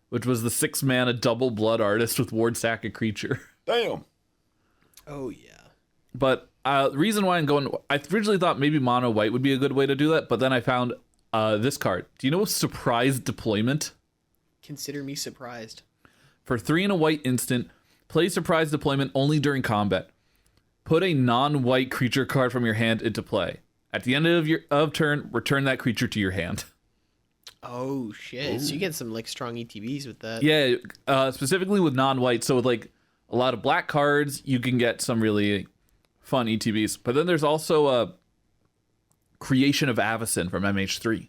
which was the 6-mana double blood artist with ward sack a creature. Damn. Oh yeah. But the reason why I'm going... I originally thought maybe mono white would be a good way to do that, but then I found this card. Do you know Surprise Deployment? Consider me surprised. For 3 and a white instant... Play Surprise Deployment only during combat. Put a non-white creature card from your hand into play. At the end of your turn, return that creature to your hand. Oh shit! Ooh. So you get some like strong ETBs with that. Yeah, specifically with non-white. So with like a lot of black cards, you can get some really fun ETBs. But then there's also a Creation of Avacyn from MH3,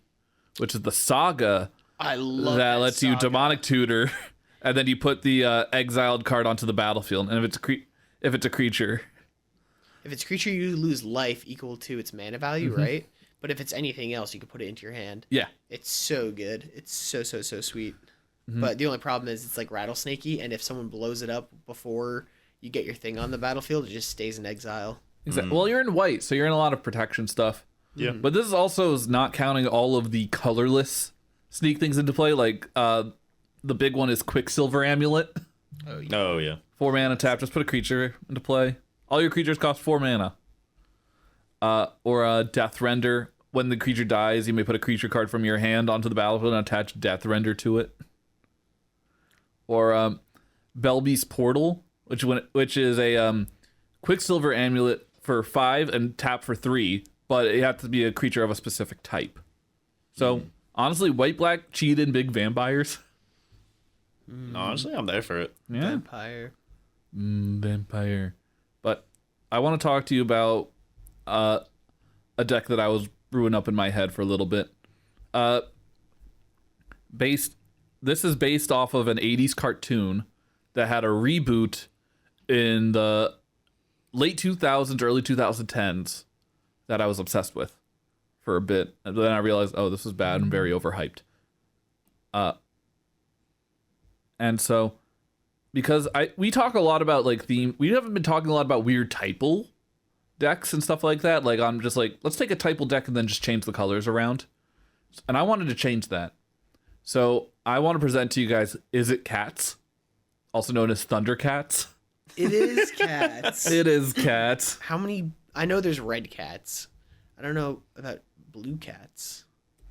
which is the saga I love that lets saga. you Demonic Tutor. And then you put the exiled card onto the battlefield, and if it's a creature, if it's a creature, you lose life equal to its mana value, right? But if it's anything else, you can put it into your hand. Yeah, it's so good. It's so sweet. But the only problem is it's like rattlesnakey, and if someone blows it up before you get your thing on the battlefield, it just stays in exile. Exactly. Well, you're in white, so you're in a lot of protection stuff. Yeah. But this is also not counting all of the colorless sneak things into play, like the big one is Quicksilver Amulet. Oh, yeah. Oh yeah. 4 mana tap. Just put a creature into play. All your creatures cost 4 mana. Or a Death Render. When the creature dies, you may put a creature card from your hand onto the battlefield and attach Death Render to it. Or Belbe's Portal, which is a Quicksilver Amulet for 5 and tap for 3, but it has to be a creature of a specific type. So honestly, white-black cheated big vampires. Honestly, I'm there for it. Yeah, Vampire. vampire. But I want to talk to you about a deck that I was brewing up in my head for a little bit. This is based off of an 80s cartoon that had a reboot in the late 2000s, early 2010s that I was obsessed with for a bit. And then I realized, oh, this was bad and very overhyped. And so, because we talk a lot about like we haven't been talking a lot about weird typal decks and stuff like that. Like I'm just like, let's take a typal deck and then just change the colors around. And I wanted to change that. So I want to present to you guys, Izzet Cats, also known as Thundercats. It is cats. It is cats. How many? I know there's red cats. I don't know about blue cats.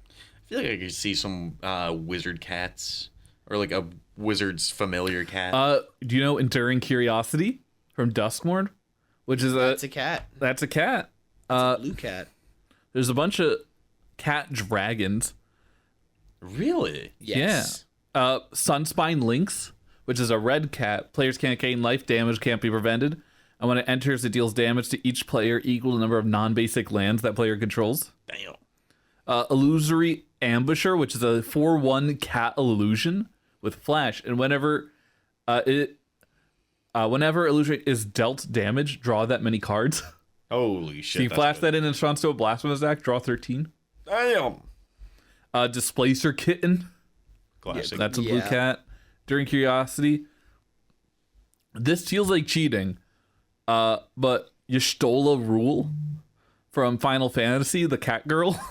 I feel like I could see some wizard cats or like a wizard's familiar cat. Do you know Enduring Curiosity from Duskmourn? Which is That's a cat. That's a cat. Blue cat. There's a bunch of cat dragons. Really? Yes. Yeah. Sunspine Lynx, which is a red cat. Players can't gain life, damage can't be prevented. And when it enters, it deals damage to each player equal to the number of non-basic lands that player controls. Damn. Illusory Ambusher, which is a 4/1 cat illusion with flash. And whenever Illusory is dealt damage, draw that many cards. Holy shit. So you that's flash good. that in and response to a blast from his deck, draw 13. Damn. Displacer Kitten. Classic. That's a blue Yeah. cat. During Curiosity. This feels like cheating. But Y'shtola Rule from Final Fantasy, the cat girl.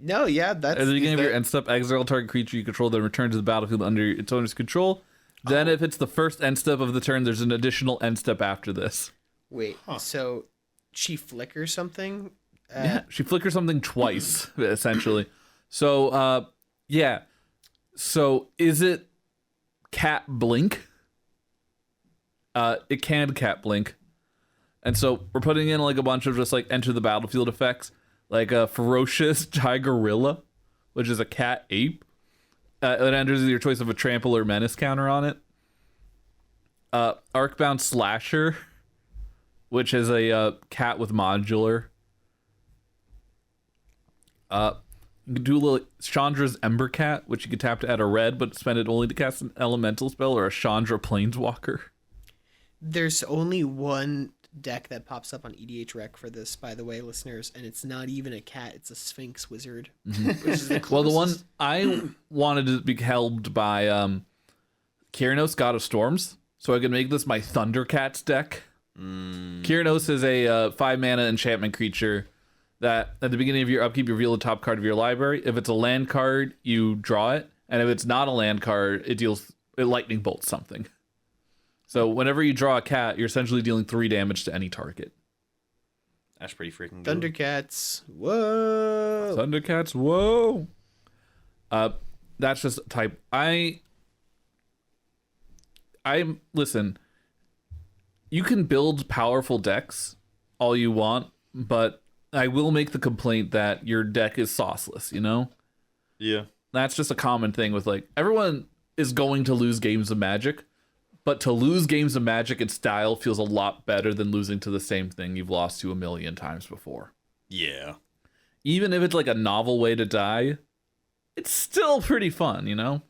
No, yeah, that's At the beginning of that- your end step, exile target creature you control, then return to the battlefield under its owner's control. Then if it's the first end step of the turn, there's an additional end step after this. Wait, so she flickers something? Yeah, she flickers something twice, essentially. So, yeah. So, is it cat blink? It can cat blink. And so, we're putting in like a bunch of just like enter the battlefield effects, like a ferocious Tigerilla, which is a cat ape. It enters with your choice of a trample or menace counter on it. Arcbound Slasher, which is a cat with modular. You can do a little Chandra's Ember Cat, which you can tap to add a red, but spend it only to cast an elemental spell, or a Chandra Planeswalker. There's only one deck that pops up on EDH Rec for this, by the way, listeners, and it's not even a cat, it's a Sphinx Wizard. Which is the Well, the one closest- I wanted to be helped by Kyrnos, God of Storms, so I could make this my Thundercats deck. Kyrnos is a 5 mana enchantment creature that at the beginning of your upkeep, you reveal the top card of your library. If it's a land card, you draw it, and if it's not a land card, it lightning bolts something. So whenever you draw a cat, you're essentially dealing 3 damage to any target. That's pretty freaking good. Thundercats. Whoa. Thundercats, whoa. That's just type. Listen, you can build powerful decks all you want, but I will make the complaint that your deck is sauceless, you know? Yeah. That's just a common thing with like everyone is going to lose games of Magic, but to lose games of Magic in style feels a lot better than losing to the same thing you've lost to a million times before. Yeah. Even if it's like a novel way to die, it's still pretty fun, you know?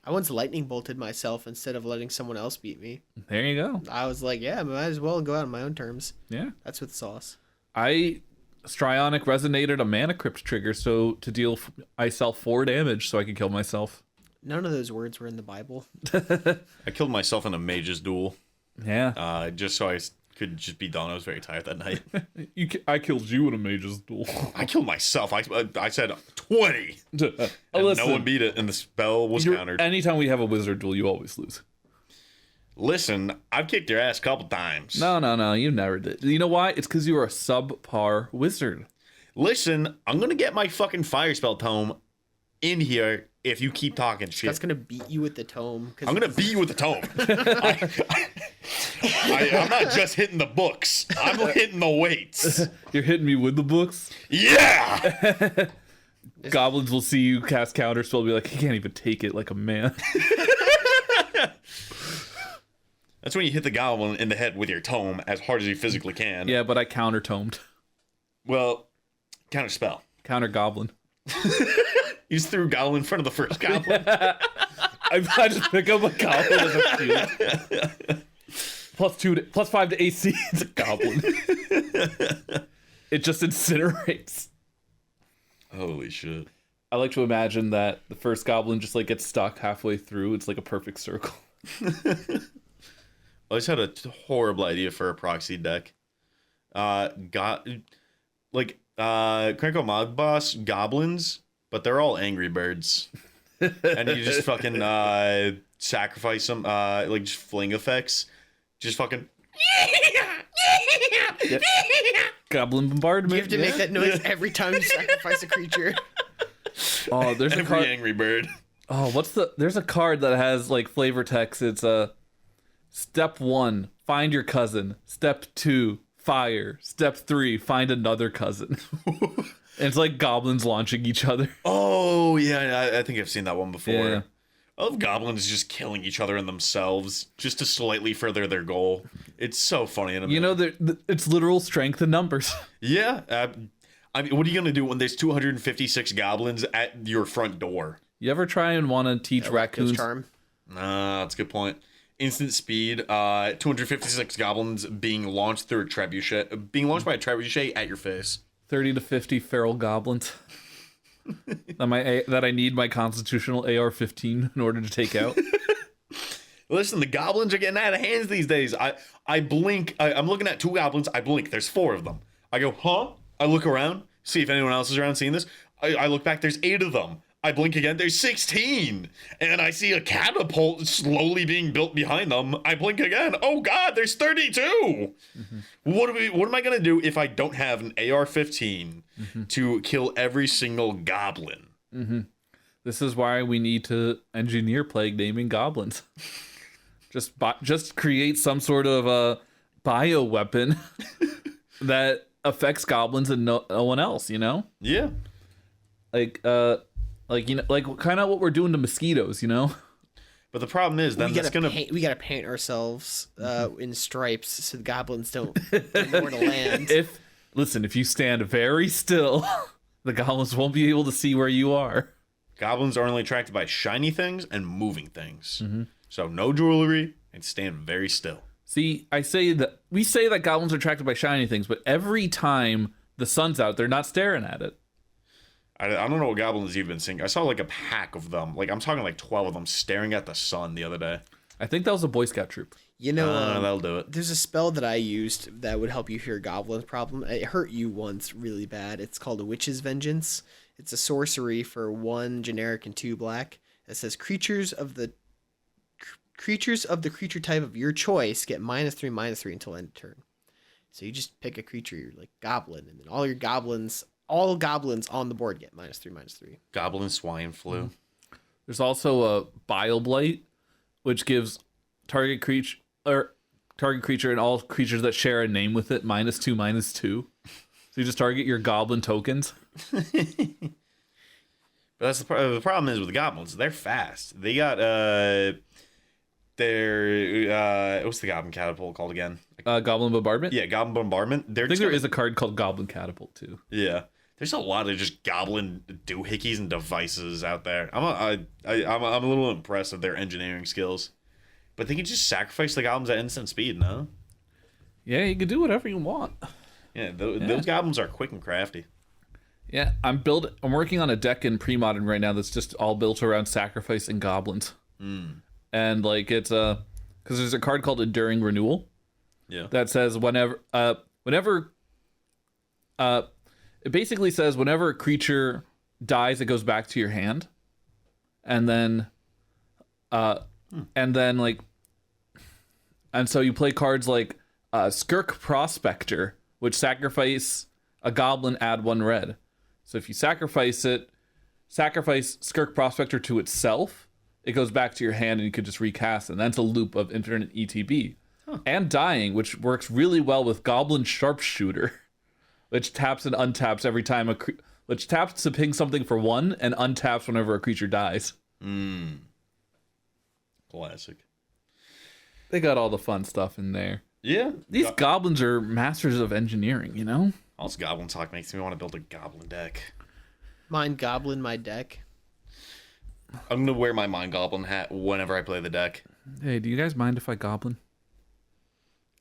I once lightning bolted myself instead of letting someone else beat me. There you go. I was like, yeah, might as well go out on my own terms. Yeah. That's with sauce. Strionic resonated a mana crypt trigger so to deal myself 4 damage so I could kill myself. None of those words were in the Bible. I killed myself in a mage's duel. Yeah. Just so I Could just be done. I was very tired that night. I killed you in a mage's duel. I killed myself. I said 20. And Listen, no one beat it, and the spell was countered. anytime we have a wizard duel, you always lose. Listen, I've kicked your ass a couple times. No, you never did. You know why? It's because you are a subpar wizard. Listen, I'm going to get my fucking fire spell tome in here if you keep talking shit. That's gonna beat you with the tome. I'm going to beat you with the tome. I'm not just hitting the books. I'm hitting the weights. You're hitting me with the books. Yeah! Goblins will see you cast counterspell and be like, he can't even take it like a man. That's when you hit the goblin in the head with your tome as hard as you physically can. Yeah, but I counter-tomed. Well, counter spell. Counter-goblin. You just threw goblin in front of the first goblin. I just pick up a goblin as a shield. +5 to AC. It's a goblin. It just incinerates. Holy shit. I like to imagine that the first goblin just like gets stuck halfway through. It's like a perfect circle. I just had a horrible idea for a proxy deck. Krenko Mod Boss goblins, but they're all Angry Birds. And you just fucking sacrifice them, like just fling effects. Just fucking. Yep. Goblin bombardment. You have to make that noise every time you sacrifice a creature. Oh, there's a Every card. Angry Bird. Oh, there's a card that has like flavor text. It's step 1, find your cousin. Step 2, fire. Step 3, find another cousin. And it's like goblins launching each other. Oh, yeah, I think I've seen that one before. Yeah. I love goblins just killing each other and themselves just to slightly further their goal. It's so funny. You know, it's literal strength in numbers. Yeah. I mean, what are you going to do when there's 256 goblins at your front door? You ever try and want to teach raccoons? Charm. That's a good point. Instant speed, 256 goblins being launched through a trebuchet, being launched by a trebuchet at your face. 30 to 50 feral goblins that I need my constitutional AR-15 in order to take out. Listen, the goblins are getting out of hands these days. I blink. I'm looking at 2 goblins. I blink. There's 4 of them. I go, huh? I look around, see if anyone else is around seeing this. I look back. There's 8 of them. I blink again. There's 16. And I see a catapult slowly being built behind them. I blink again. Oh, God, there's 32. Mm-hmm. What am I going to do if I don't have an AR-15 to kill every single goblin? Mm-hmm. This is why we need to engineer plague naming goblins. Just create some sort of a bioweapon that affects goblins and no one else, you know? Yeah. Like kind of what we're doing to mosquitoes, you know? But the problem is, then that's gonna. We gotta paint ourselves in stripes so the goblins don't know where to land. If you stand very still, the goblins won't be able to see where you are. Goblins are only attracted by shiny things and moving things. Mm-hmm. So no jewelry and stand very still. See, we say that goblins are attracted by shiny things, but every time the sun's out, they're not staring at it. I don't know what goblins you've been seeing. I saw like a pack of them. Like I'm talking like 12 of them staring at the sun the other day. I think that was a Boy Scout troop. You know, that'll do it. There's a spell that I used that would help you hear goblins problem. It hurt you once really bad. It's called a Witch's Vengeance. It's a sorcery for 1 generic and 2 black. It says creatures of the creature type of your choice get -3/-3 until end of turn. So you just pick a creature like goblin, and then all goblins on the board get -3/-3. Goblin swine flu. There's also a Bile Blight, which gives target creature and all creatures that share a name with it -2/-2. So you just target your goblin tokens. But that's the problem is with the goblins. They're fast. They got what's the goblin catapult called again? Goblin Bombardment? Yeah, Goblin Bombardment. I think there is a card called Goblin Catapult too. Yeah. There's a lot of just goblin doohickeys and devices out there. I'm a little impressed with their engineering skills. But they can just sacrifice the goblins at instant speed, no? Yeah, you can do whatever you want. Yeah, those goblins are quick and crafty. Yeah, I'm working on a deck in pre-modern right now that's just all built around sacrificing goblins. And like it's because there's a card called Enduring Renewal, Yeah. that says whenever it basically says whenever a creature dies, it goes back to your hand, and then like, and so you play cards like Skirk Prospector, which sacrifice a goblin, add 1 red. So if you sacrifice Skirk Prospector to itself, it goes back to your hand and you could just recast it. And that's a loop of infinite ETB. And Dying, which works really well with Goblin Sharpshooter, which taps and untaps every time which taps to ping something for 1 and untaps whenever a creature dies. Classic. They got all the fun stuff in there. Yeah. These goblins are masters of engineering, you know? All this goblin talk makes me want to build a goblin deck. Mind Goblin my deck. I'm gonna wear my Mind Goblin hat whenever I play the deck. Hey, do you guys mind if I goblin?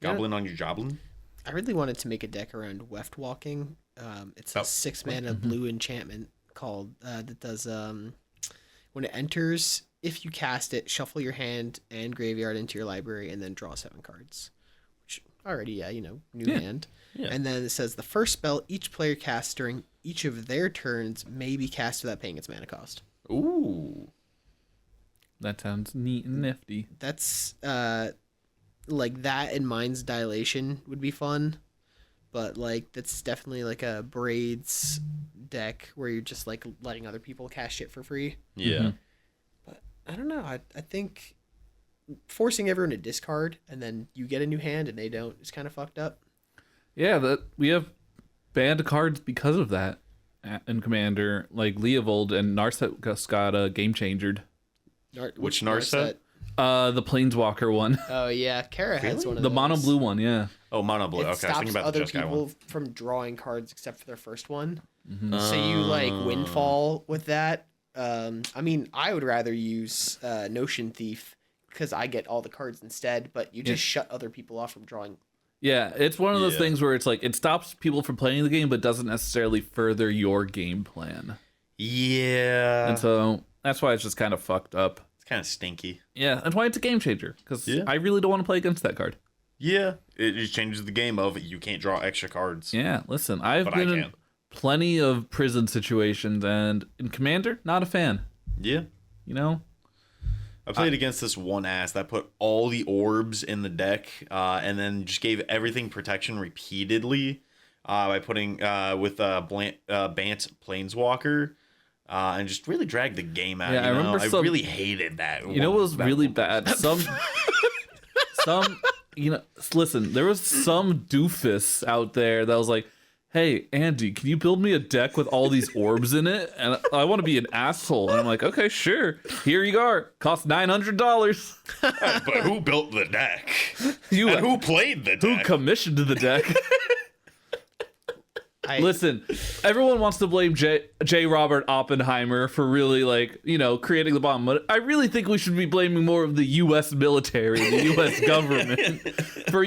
Goblin on your joblin? I really wanted to make a deck around Weft Walking. It's a 6 mana blue enchantment called that does when it enters, if you cast it, shuffle your hand and graveyard into your library and then draw 7 cards. Which already, new hand. Yeah. And then it says the first spell each player casts during each of their turns may be cast without paying its mana cost. Ooh. That sounds neat and nifty. That's like that and Mind's Dilation would be fun. But like that's definitely like a Braids deck where you're just like letting other people cast shit for free. Yeah. But I don't know. I think forcing everyone to discard and then you get a new hand and they don't is kind of fucked up. Yeah, we have banned cards because of that in Commander, like Leovold, and Narset got a game changered. Which Narset? The Planeswalker one. Oh yeah, Kara has one of The those. mono blue one, yeah. Oh, mono blue. It Okay, I was stops thinking about the other Jeskai people one. from drawing cards except for their first one. So you like windfall with that. I mean, I would rather use Notion Thief because I get all the cards instead, but you just shut other people off from drawing. Yeah, it's one of those Yeah. things where it's like it stops people from playing the game, but doesn't necessarily further your game plan. Yeah. And so that's why it's just kind of fucked up. It's kind of stinky. Yeah, that's why it's a game changer, because Yeah. I really don't want to play against that card. Yeah. It just changes the game of you can't draw extra cards. Yeah, listen, I've But been I in can. plenty of prison situations, and in Commander, not a fan. Yeah. You know? I played against this one ass that put all the orbs in the deck and then just gave everything protection repeatedly by putting with Bant Planeswalker and just really dragged the game out. Yeah, I remember I some- really hated that. You know what was really bad? Some, listen, there was some doofus out there that was like, hey, Andy, can you build me a deck with all these orbs in it? And I want to be an asshole. And I'm like, okay, sure. Here you are. Cost $900. But who built the deck? You And who played the who deck? commissioned the deck? Listen, everyone wants to blame J. Robert Oppenheimer for really, creating the bomb. But I really think we should be blaming more of the U.S. military, the U.S. government, for,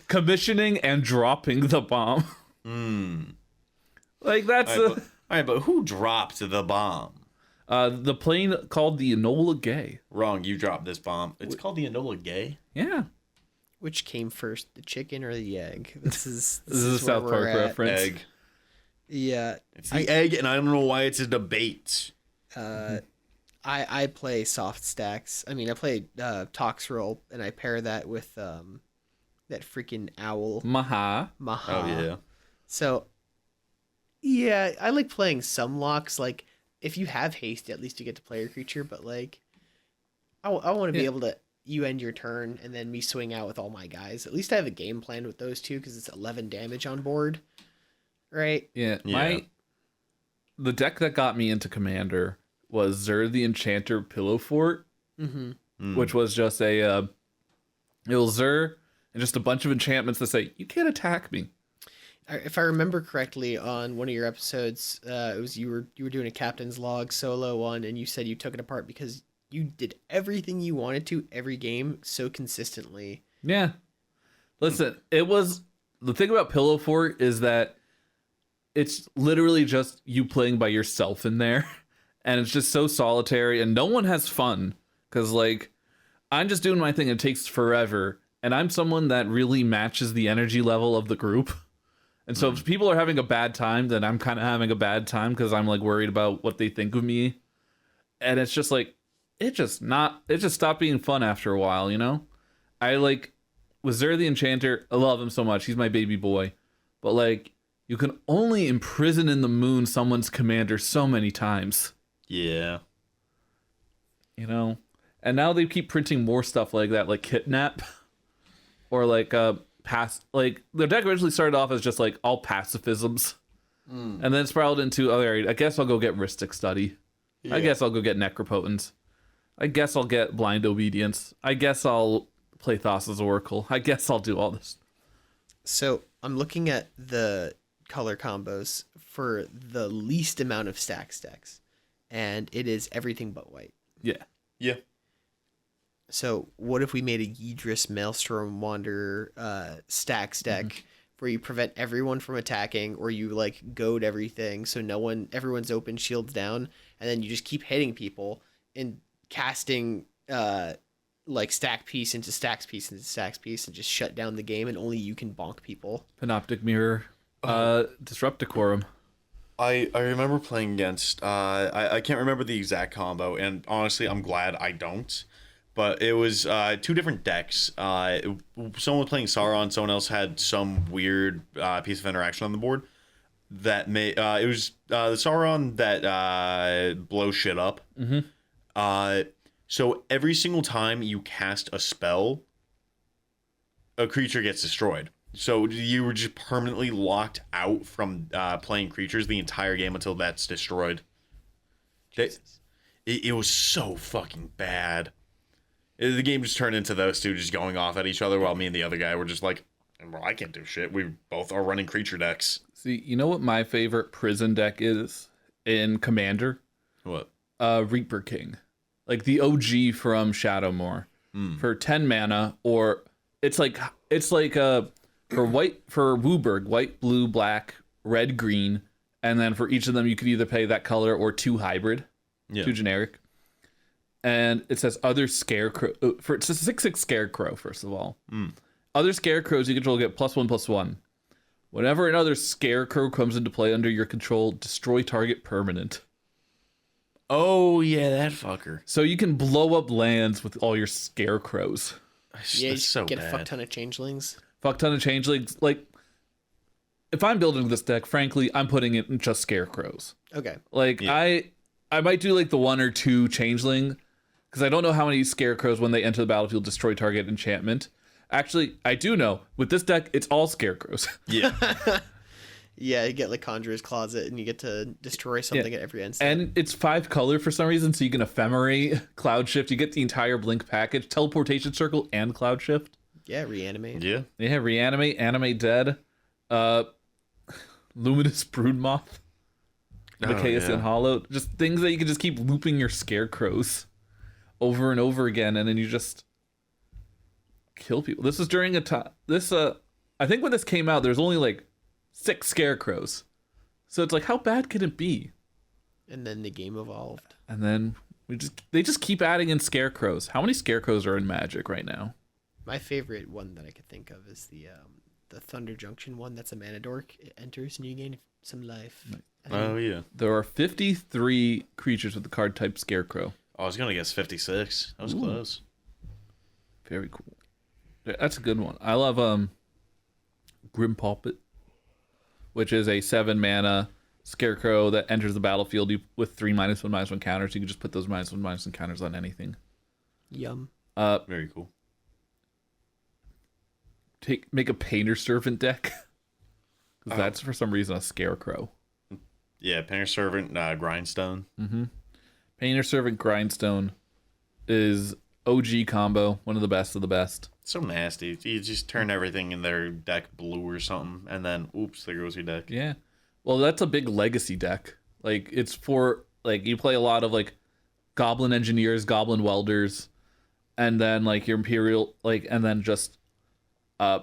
commissioning and dropping the bomb. Like, that's All right, but who dropped the bomb? the plane called the Enola Gay. Wrong, you dropped this bomb. It's called the Enola Gay. Yeah. Which came first, the chicken or the egg? This is This is a where South we're Park at. reference. Egg. Yeah, It's the egg, and I don't know why it's a debate. I play soft stacks. I mean, I play Toxrill, and I pair that with that freaking owl Maha. Maha. Oh, yeah. So, yeah, I like playing some locks. Like, if you have haste, at least you get to play your creature. But like, I want to be able to you end your turn and then me swing out with all my guys. At least I have a game plan with those two because it's 11 damage on board, right? Yeah. Yeah. The deck that got me into Commander was Zur the Enchanter Pillow Fort, which was just it was Zur and just a bunch of enchantments that say, you can't attack me. If I remember correctly, on one of your episodes, it was you were doing a captain's log solo one, and you said you took it apart because you did everything you wanted to every game so consistently. Yeah. Listen, it was the thing about Pillow Fort is that it's literally just you playing by yourself in there, and it's just so solitary, and no one has fun because I'm just doing my thing. And it takes forever, and I'm someone that really matches the energy level of the group. And so if people are having a bad time, then I'm kind of having a bad time because I'm like worried about what they think of me. And it's just like, it just stopped being fun after a while, you know? I like with Zer the Enchanter, I love him so much. He's my baby boy. But like, you can only imprison in the moon someone's commander so many times. Yeah. You know? And now they keep printing more stuff like that, like Kidnap. Or like like the deck originally started off as just like all pacifisms. And then it spiraled into, all right, I guess I'll go get Rhystic Study. Yeah. I guess I'll go get Necropotence. I guess I'll get Blind Obedience. I guess I'll play Thassa's Oracle. I guess I'll do all this. So I'm looking at the color combos for the least amount of stacks decks, and it is everything but white. Yeah. Yeah. So what if we made a Yidris Maelstrom Wanderer stacks deck where you prevent everyone from attacking, or you like goad everything so everyone's open, shields down, and then you just keep hitting people and casting like stack piece into stacks piece into stacks piece and just shut down the game, and only you can bonk people. Panoptic Mirror. Disrupt Decorum. I remember playing against I can't remember the exact combo, and honestly I'm glad I don't. But it was two different decks. Someone was playing Sauron, someone else had some weird piece of interaction on the board that made it was the Sauron that blows shit up. So every single time you cast a spell, a creature gets destroyed. So you were just permanently locked out from playing creatures the entire game until that's destroyed. It was so fucking bad. The game just turned into those two just going off at each other while me and the other guy were just like, well, I can't do shit. We both are running creature decks. See, you know what my favorite prison deck is in Commander? What? Reaper King. Like the OG from Shadowmoor. For 10 mana, or it's like for Wooburg, white, blue, black, red, green, and then for each of them you could either pay that color or 2 hybrid, 2 generic. And it says other scarecrow it's a 6/6 scarecrow, first of all. Other scarecrows you control get +1/+1. Whenever another scarecrow comes into play under your control, destroy target permanent. Oh yeah, that fucker. So you can blow up lands with all your scarecrows. Yeah, you That's so get bad. a fuck ton of changelings. Fuck ton of changelings. Like, if I'm building this deck, frankly, I'm putting it in just scarecrows. Okay. Like, Yeah. I might do like the 1 or 2 changeling, because I don't know how many scarecrows when they enter the battlefield destroy target enchantment. Actually, I do know. With this deck, it's all scarecrows. Yeah. Yeah, you get like Conjurer's Closet, and you get to destroy something at every instant. And it's 5 color for some reason, so you can ephemerate, Cloud Shift. You get the entire Blink package, Teleportation Circle, and Cloud Shift. Yeah, reanimate. Yeah. Yeah, Reanimate, Animate Dead, Luminous Broodmoth, Micaeus and Hollow. Just things that you can just keep looping your scarecrows over and over again, and then you just kill people. This was during a time. I think when this came out, there's only like 6 scarecrows. So it's like, how bad can it be? And then the game evolved. And then they just keep adding in scarecrows. How many scarecrows are in Magic right now? My favorite one that I could think of is the Thunder Junction one. That's a mana dork. It enters and you gain some life. Oh yeah. There are 53 creatures with the card type Scarecrow. I was gonna guess 56. That was close. Very cool. Yeah, that's a good one. I love Grim Pulpit, which is a 7 mana Scarecrow that enters the battlefield with 3 -1/-1 counters. You can just put those -1/-1 counters on anything. Yum. Very cool. Make a Painter Servant deck. 'Cause that's for some reason a Scarecrow. Yeah, Painter Servant, Grindstone. Painter Servant Grindstone is OG combo, one of the best of the best. So nasty. You just turn everything in their deck blue or something, and then oops, there goes your deck. Yeah. Well, that's a big legacy deck. Like, it's for, like, you play a lot of, like, Goblin Engineers, Goblin Welders, and then, like, your Imperial, like, and then just, and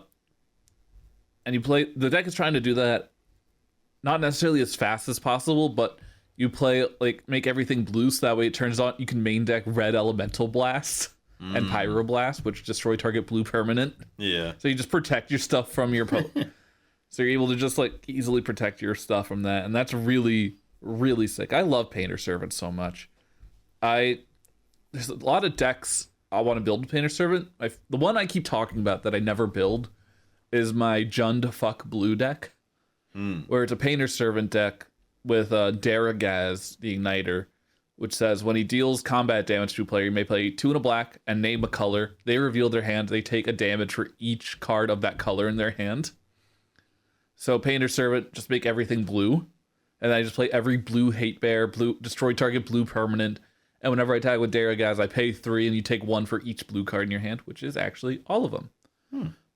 you play, the deck is trying to do that, not necessarily as fast as possible, but you play, like, make everything blue, so that way it turns on, you can main deck Red Elemental Blast. and Pyroblast, which destroy target blue permanent. Yeah. So you just protect your stuff from your opponent. So you're able to just like easily protect your stuff from that, and that's really, really sick. I love Painter Servant so much. There's a lot of decks I want to build with Painter Servant. The one I keep talking about that I never build is my Jund Fuck Blue deck, where it's a Painter Servant deck with Daragaz, the Igniter, which says when he deals combat damage to a player, you may play 2 and a black and name a color. They reveal their hand. They take a damage for each card of that color in their hand. So Painter Servant, just make everything blue. And I just play every blue Hate Bear, blue destroy target blue permanent. And whenever I tag with Daragaz, I pay 3 and you take 1 for each blue card in your hand, which is actually all of them.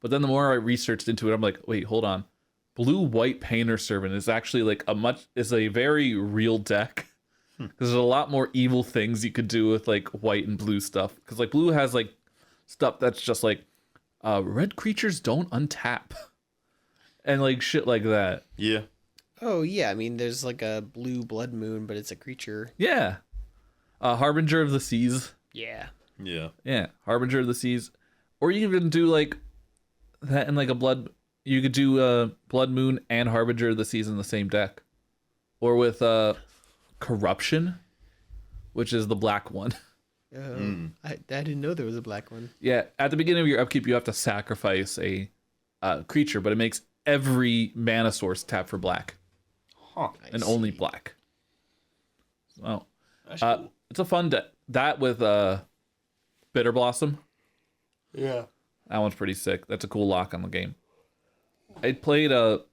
But then the more I researched into it, I'm like, wait, hold on. Blue-white Painter Servant is actually like a very real deck. Because there's a lot more evil things you could do with like white and blue stuff. Because like blue has like stuff that's just like red creatures don't untap. And like shit like that. Yeah. Oh yeah, I mean there's like a blue blood moon, but it's a creature. Yeah. Harbinger of the Seas. Yeah. Yeah. Yeah. Harbinger of the Seas. Or you can do like that in like a blood. You could do Blood Moon and Harbinger of the Seas in the same deck. Or with Corruption, which is the black one. I didn't know there was a black one. Yeah. At the beginning of your upkeep, you have to sacrifice a creature, but it makes every mana source tap for black. Huh. And only black. So That's cool. it's a fun deck. That with Bitter Blossom. Yeah. That one's pretty sick. That's a cool lock on the game. I played a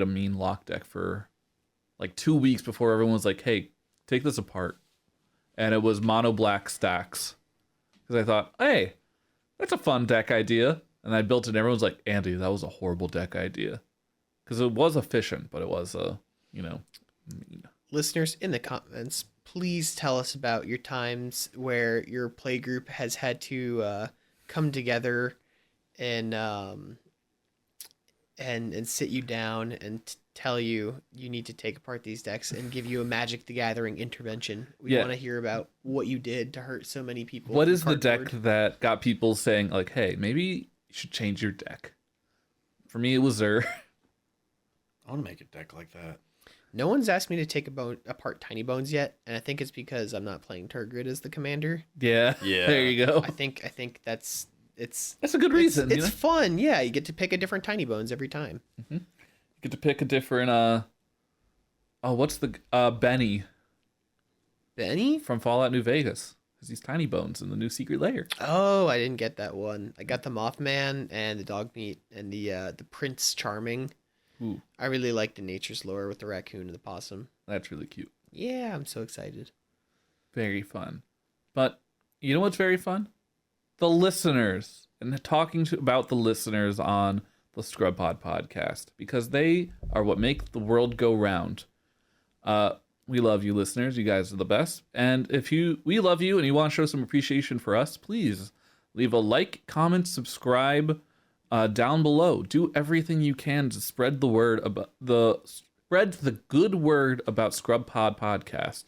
mean lock deck for like 2 weeks before everyone was like, hey, take this apart. And it was mono black stacks. Because I thought, hey, that's a fun deck idea. And I built it and everyone's like, Andy, that was a horrible deck idea. Because it was efficient, but it was, mean. Listeners, in the comments, please tell us about your times where your play group has had to come together and sit you down and tell you need to take apart these decks and give you a Magic the Gathering intervention. We want to hear about what you did to hurt so many people. What is the cardboard. deck that got people saying, like, hey, maybe you should change your deck? For me, it was Zer. I want to make a deck like that. No one's asked me to take apart Tiny Bones yet, and I think it's because I'm not playing Turgid as the commander. Yeah. Yeah. There you go. I think that's That's a good reason. It's fun. Yeah, you get to pick a different Tiny Bones every time. You get to pick a different what's the Benny Benny? from Fallout New Vegas, because he's Tiny Bones in the new secret lair. Oh, I didn't get that one. I got the Mothman and the Dog Meat and the Prince Charming. Ooh, I really like the Nature's Lore with the raccoon and the possum. that's really cute. Yeah, I'm so excited. Very fun. But you know what's very fun? The listeners, and talking about the listeners on the Scrub Pod podcast, because they are what make the world go round. We love you, listeners. You guys are the best. And if we love you and you want to show some appreciation for us, please leave a like, comment, subscribe down below. Do everything you can to spread the word about the good word about Scrub Pod podcast.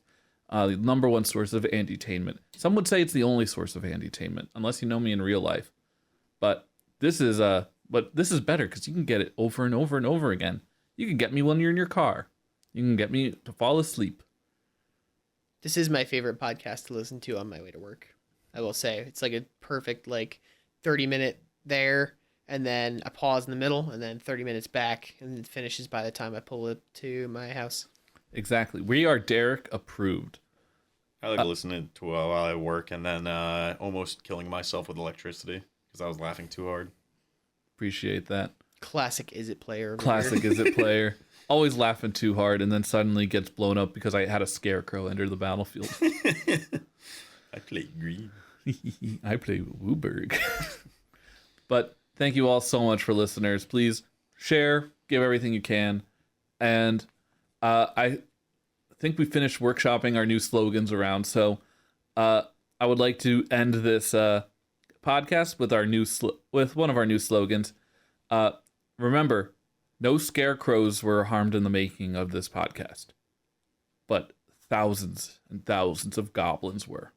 The number one source of Andytainment. Some would say it's the only source of Andytainment, unless you know me in real life. But this is better because you can get it over and over and over again. You can get me when you're in your car. You can get me to fall asleep. This is my favorite podcast to listen to on my way to work. I will say it's like a perfect 30-minute there, and then a pause in the middle, and then 30 minutes back, and it finishes by the time I pull it to my house. Exactly. We are Derek approved. I like listening to while I work and then almost killing myself with electricity because I was laughing too hard. Appreciate that. Classic Is It player. over Classic here. Is It player. Always laughing too hard and then suddenly gets blown up because I had a scarecrow enter the battlefield. I play green. I play Wooburg. But thank you all so much for listeners. Please share, give everything you can. And I think we finished workshopping our new slogans around. So I would like to end this podcast with our with one of our new slogans. Remember, no scarecrows were harmed in the making of this podcast, but thousands and thousands of goblins were.